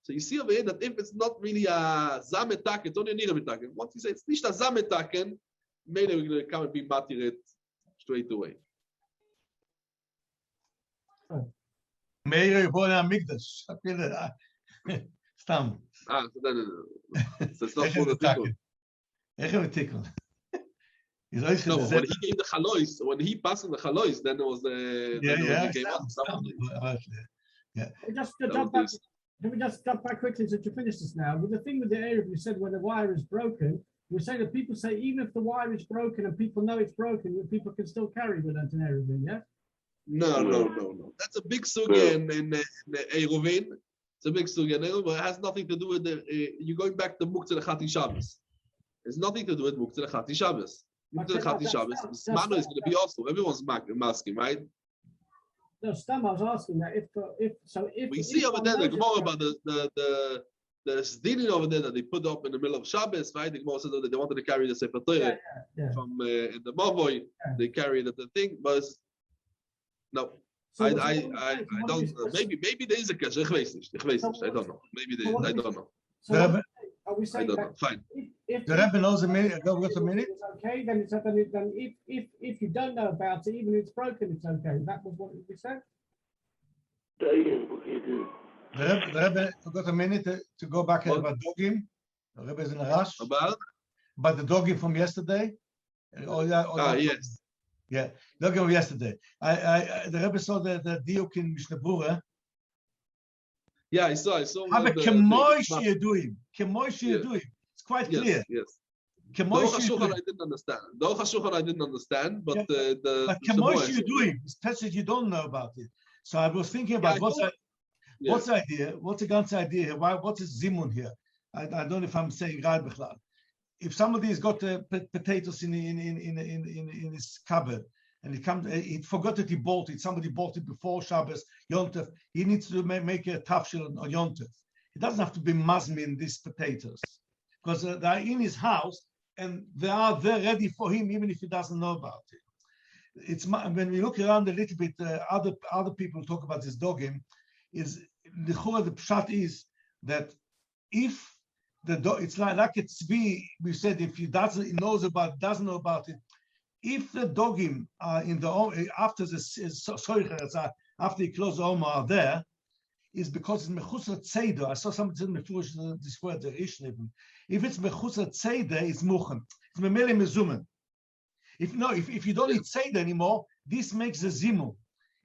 So you see over here that if it's not really a zametak, it's only a nira metak. Once you say it's nicht a zametak, maybe we're going to come and be matiret straight away.
Meir born a Mikdash. Stam.
So it's not for the tikkun. No, when he gave the chalois, when he passed in the chalois, then it was the.
Can we just jump back quickly to finish this now? With the thing with the Erev, you said when the wire is broken, we say that people say even if the wire is broken and people know it's broken, people can still carry with an Erev, yeah?
No. That's a big sugya in Eruvin. It's a big sugya in Eruvin, but it has nothing to do with you're going back to Muktzeh Lechati Shabbos. It's nothing to do with Muktzeh Lechati Shabbos. Muktzeh Lechati Shabbos, Mano is going to be also. Everyone's masking, right?
No, Stam, I was asking that if
we see over there the Gemara about the Zdinin over there that they put up in the middle of Shabbos, right? The Gemara said that they wanted to carry the Sefer Torah from in the Mavoy. They carried the thing, but no. So I don't. Maybe there is a catch. I don't know. Maybe there is. I don't know.
So are we saying that
fine?
If the Rebbe knows a minute, go with a minute.
It's okay. Then if you don't know about it, even if it's broken, it's okay. That was what we said.
The Rebbe got a minute to go back about Dogim. The Rebbe is in a rush. About the Dogim from yesterday.
Yes.
Yeah, Dogim from yesterday. The Rebbe saw the Diuk in Mishnah Berurah.
Yeah, I saw.
You're doing. It's quite clear.
Yes. The I didn't understand, but the
you're doing, especially you don't know about it. So I was thinking about what's the idea? What's the ganze idea here? What is Zimun here? I don't know if I'm saying right, Bechlal. If somebody's got potatoes in his cupboard, and he forgot that he bought it. Somebody bought it before Shabbos, Yom Tov. He needs to make a tafshil on Yom Tov. He doesn't have to be mazmin these potatoes because they're in his house and they're ready for him, even if he doesn't know about it. It's when we look around a little bit, other people talk about this dogim. Is the pshat is that if the dog, it's like a tzvi. We said if he doesn't know about it. If the dogim are in the after the after he closed the Omer are there, is because it's mechusar tzeder. I saw somebody said this word the Rishon. If it's mechusar tzeder, it's muchem. It's memele mezumen. If you don't need tzeder anymore, this makes a zimun.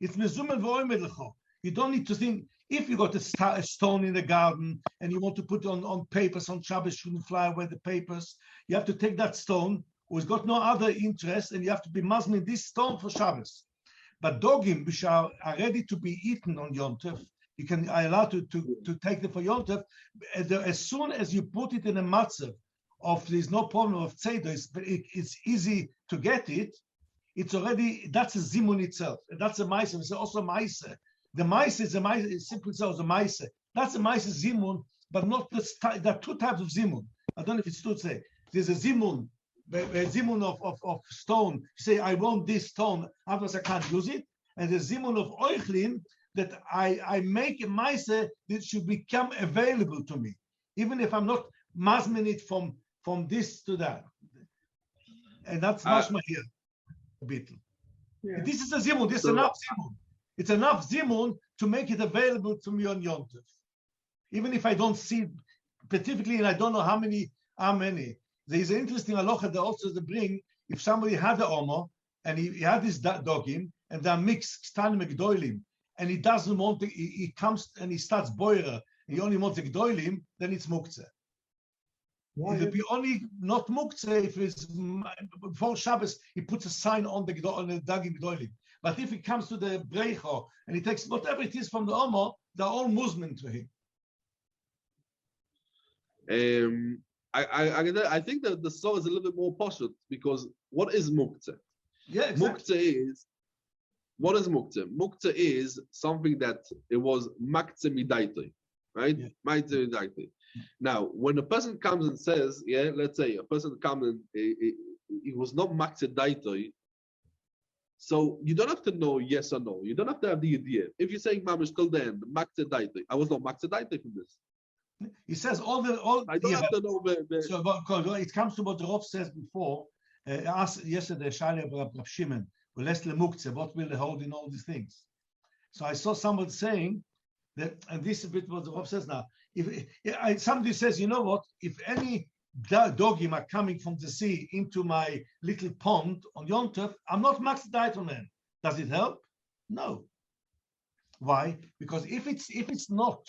It's mezumen v'oimed lecho. You don't need to think. If you got a stone in the garden and you want to put on papers on Shabbos, shouldn't fly away the papers. You have to take that stone, who's got no other interest, and you have to be mazmin this stone for Shabbos. But dogim, which are ready to be eaten on Yom Tov, you can allow to take them for Yom Tov. As soon as you put it in a matzav of there's no problem of tzeder, it's easy to get it. It's already that's a zimun itself. That's a ma'aser. It's also a ma'aser. The ma'aser is a ma'aser. It simply says a ma'aser. That's a ma'aser zimun, but not the. There are two types of zimun. I don't know if it's true to say. There's a zimun. A zimun of stone, you say, I want this stone, otherwise I can't use it. And the zimun of oichlin, that I make a ma'aser that should become available to me. even if I'm not masmin it from this to that. And that's mashma here a bit.
Yeah.
This is a zimun. This is enough zimun. It's enough zimun to make it available to me on Yom Tov, even if I don't see specifically and I don't know how many. There is an interesting halacha that also they bring. If somebody had the omer and he had his dogim and they're mixed stanim gdoilim, and he doesn't want to, he comes and he starts boirer. He only wants the gdoilim, then it's muktzeh.
Why
It will be only not muktzeh if it's before Shabbos. He puts a sign on the dagim gdoilim. But if he comes to the breicho and he takes whatever it is from the omer, they're all muslim to him.
I think that the soul is a little bit more poshut because what is muktzeh?
Yeah, exactly.
What is muktzeh? Muktzeh is something that it was maktzeh midaitoi, right?
Yeah.
Maktzeh midaitoi. Now, when a person comes and says, yeah, let's say a person comes and it was not maktzeh daitoi, so you don't have to know yes or no. You don't have to have the idea. If you're saying mamish till the end, maktzeh daitoi, I was not maktzeh daitoi from this.
He says all.
I don't have to know.
So it comes to what the Rav says before. Asked yesterday, Shali Rab Shimon, what will they hold in all these things? So I saw somebody saying that, and this is a bit what the Rav says now. If somebody says, you know what, if any dogim are coming from the sea into my little pond on Yom Tov, I'm not max diet on them. Does it help? No. Why? Because if it's not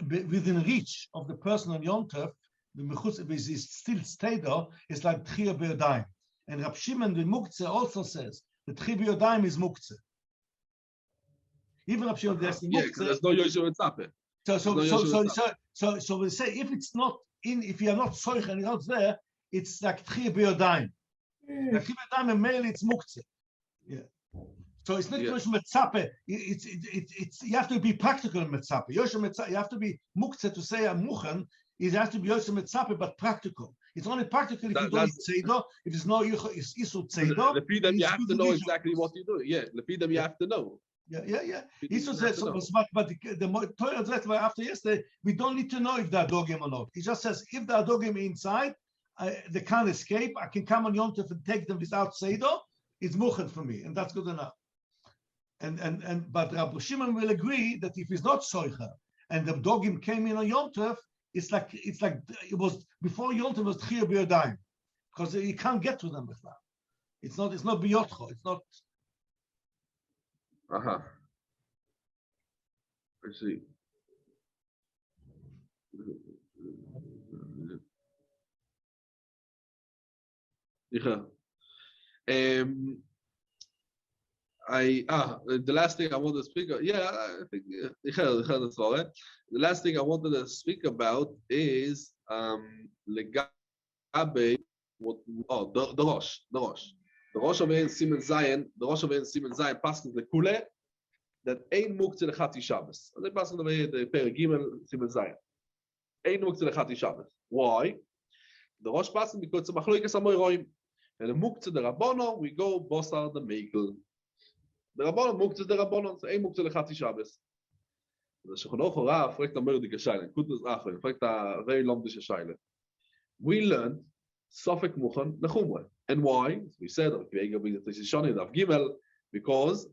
within reach of the person on Yom Tov, the mechutz is still stay there. It's like tchiyah b'yodayim. And Rab Shimon the Muktzeh also says the tchiyah b'yodayim is Muktzeh. Even Rab Shimon there's the
Muktzeh. Yeah, there's no Yoshua Tzapeh.
So we say if it's not in, if you are not soich and it's not there, it's like tchiyah b'yodayim. Like tchiyah b'yodayim and mainly it's Muktzeh. Yeah. So it's not just metzape. It's you have to be practical in metzape. You have to be muktzeh to say a muchen. It has to be also metzape, but practical. It's only practical if you don't eat tzeido. If it's no it's isu tzeido.
Lepidem, you have to know exactly what you do. Yeah, lepidem, you have to know.
Yeah. Isu says so, but the Torah that after yesterday, we don't need to know if there are dogim or not. He just says if there are dogim inside, they can't escape. I can come on Yom Tov and take them without tzeido. It's muchen for me, and that's good enough. But Rabbi Shimon will agree that if he's not soicher and the dogim came in on Yom Tov, it's like it was before Yom Tov was tchiyah b'yodayim because you can't get to them with that. It's not biyotcho. It's not.
I see. The last thing I wanted to speak about, I think the last thing I wanted to speak about is legabe the Rosh. The Rosh of Ein Simen Zayin passes the Kule that ein muktzeh lechati Shabbos. And they pass on the Perek Gimel Simen Zayin. Ein muktzeh lechati Shabbos. Why? The Rosh passes because it's a machloikas amoyroim. And the muktzeh the Rabbono, we go bosar the Mekel. The Rabbonon muktzeh the Rabbonon, so ein muktzeh lechati Shabbos. The Shulchan Aruch Rav fragt a mördige Scheile. Kutus Achron fragt a very lomdische Scheile. We learned Sofek Muchan Nechumre. And why? We said, because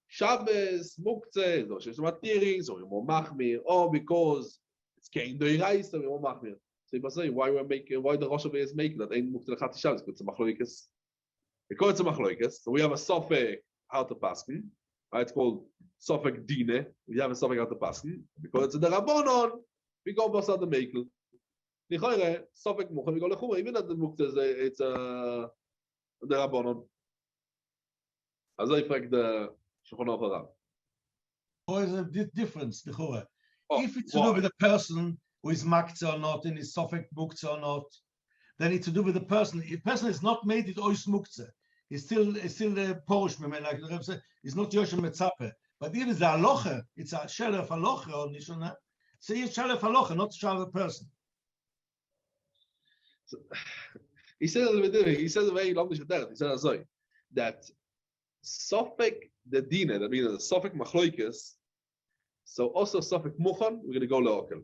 Shabbos, Muktzeh, so she's matiri, so we're more machmir, or because it's Kein Doirais, so we're more machmir. So you say, why the Rosh Hashanah is making that ain't Muktzeh Lechati Shabbos? Because it's a machloikas. Because it's a machloikas, so we have a Sofek out of Paskin. It's called Sofek Dine. We have a Sofek out of Paskin. Because it's the Rabbonon, we go Basar the Mekel. Sofek Muchan, we go Lechumra, even at the Muktzeh, it's the Rabbonon. As I fact the Shulchan Aruch Rav.
What is the difference, if it's to do with the person who is maktzeh or not, and is Sofek Muktzeh or not, then it's to do with the person. If the person is not made it ois Muktzeh, he's still the Porish, like the Rebbe said, he's not Yoshem Metzape. But if it's a halacha, it's a shelef halacha or nishona, say it's shelef halacha, not shelef person.
So, he said a very long He said that Sofek the Dina, that means Sofek Machloikis, so also Sofek Muchan, we're going to go Leokel.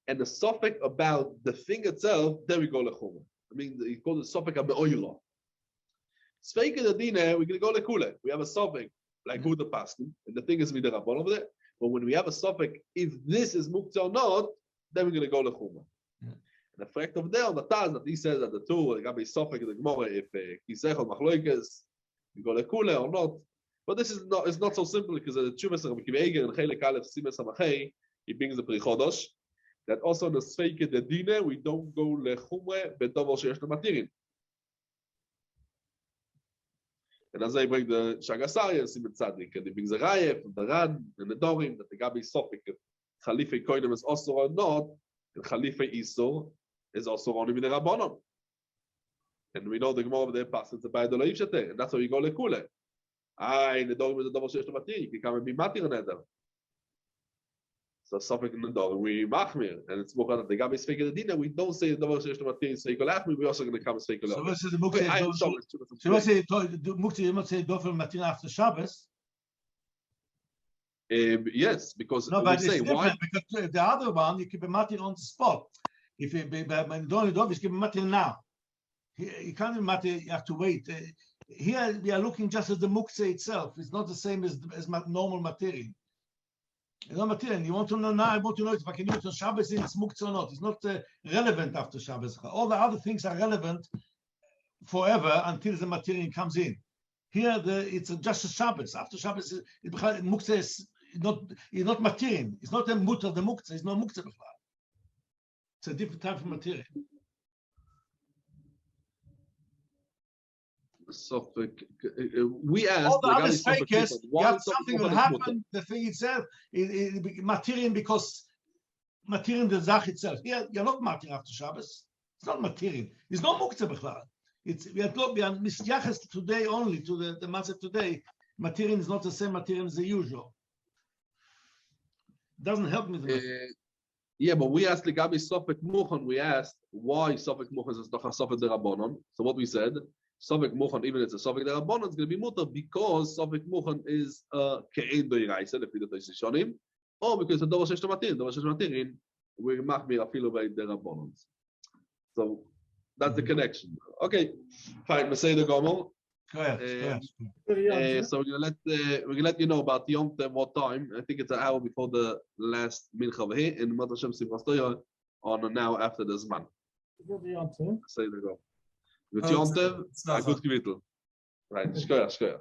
and the suffix about the thing itself, then we go lechumah. I mean, he calls it suffix a me'oyla. Sveika the dina, we're going to go lekule. We have a suffix like who the paskin, and the thing is with the rabban over there. But when we have a suffix, if this is muktzah or not, then we're going to go lechumah. The fact of there on the Taz that he says that the two got be suffix the Gemara if kisechol machloikas you go lekule or not. But this is not, it's not so simple because the Chumas of Kiveger and Chelek Aleph Simes Samachei, he brings the Prichodosh, that also in the Sveike the Dine, we don't go lechumre bedover sheyesh lematirin. And as I bring the Shagasari and Simen Tzadik, and he brings the Raya from the Ran and the Dorim, that the Gabi Sofik, Khalife Koinim is also or not, and Khalife Isor is also only with the Rabbanon. And we know the Gemara of the passes about the Loiv Shate, and that's how you go lekule. In the Dorim is the double sheyesh lematirin, you can come and be matir on that. So Sofik in the Dorim, we machmir, and it's more the Gabi Sfeik the Dina, we don't say the double sheyesh lematirin, so you go lachmir, we're also going to come and Sfeik.
So what's the Muktzeh? So what's the Muktzeh? You not say dofer matin after Shabbos?
Yes, because
no,
but
it's say why? Because the other one you keep a matin on the spot. If you keep a matin now, you can't be matin. You have to wait. Here we are looking just at the muktzeh itself. It's not the same as normal material. It's not material. You want to know now. I want to know if I can do it on Shabbos in it's muktzeh or not. It's not relevant after Shabbos. All the other things are relevant forever until the material comes in. Here it's just a Shabbos. After Shabbos, muktzeh is not material. It's not a mut of the muktzeh. It's not muktzeh. It's a different type of material.
So we asked
all the other fakers, you have something will happen, the thing itself, material because material the Zach itself. Here you're not material after Shabbos. It's not material. It's not muktzeh b'chlal. We are misyaches today only to the Masechet today. Material is not the same material as the usual. It doesn't help me.
Yeah, but we asked the Gabi Sofek Muchan. We asked why Sofek Muchan is not a Sofek Derabanan. So what we said, Sofek Muchan, even if it's a Sofek Derabanan, it's going to be mutter because Sofek Muchan is Ke'en Doiraisa, the Pidot Shonim, or because the Dover Shesh Matirin, we're Machmir Afilu by Derabanan. So that's the connection. Okay, fine. Masechet Gomel. So we're gonna let you know about the Yom Tov what time. I think it's an hour before the last mincha over here in Mata Shem Simchas Torah on now after the Zman. Masechet Gomel. With Yom Tov, a good gewittel. Right, shkoyach.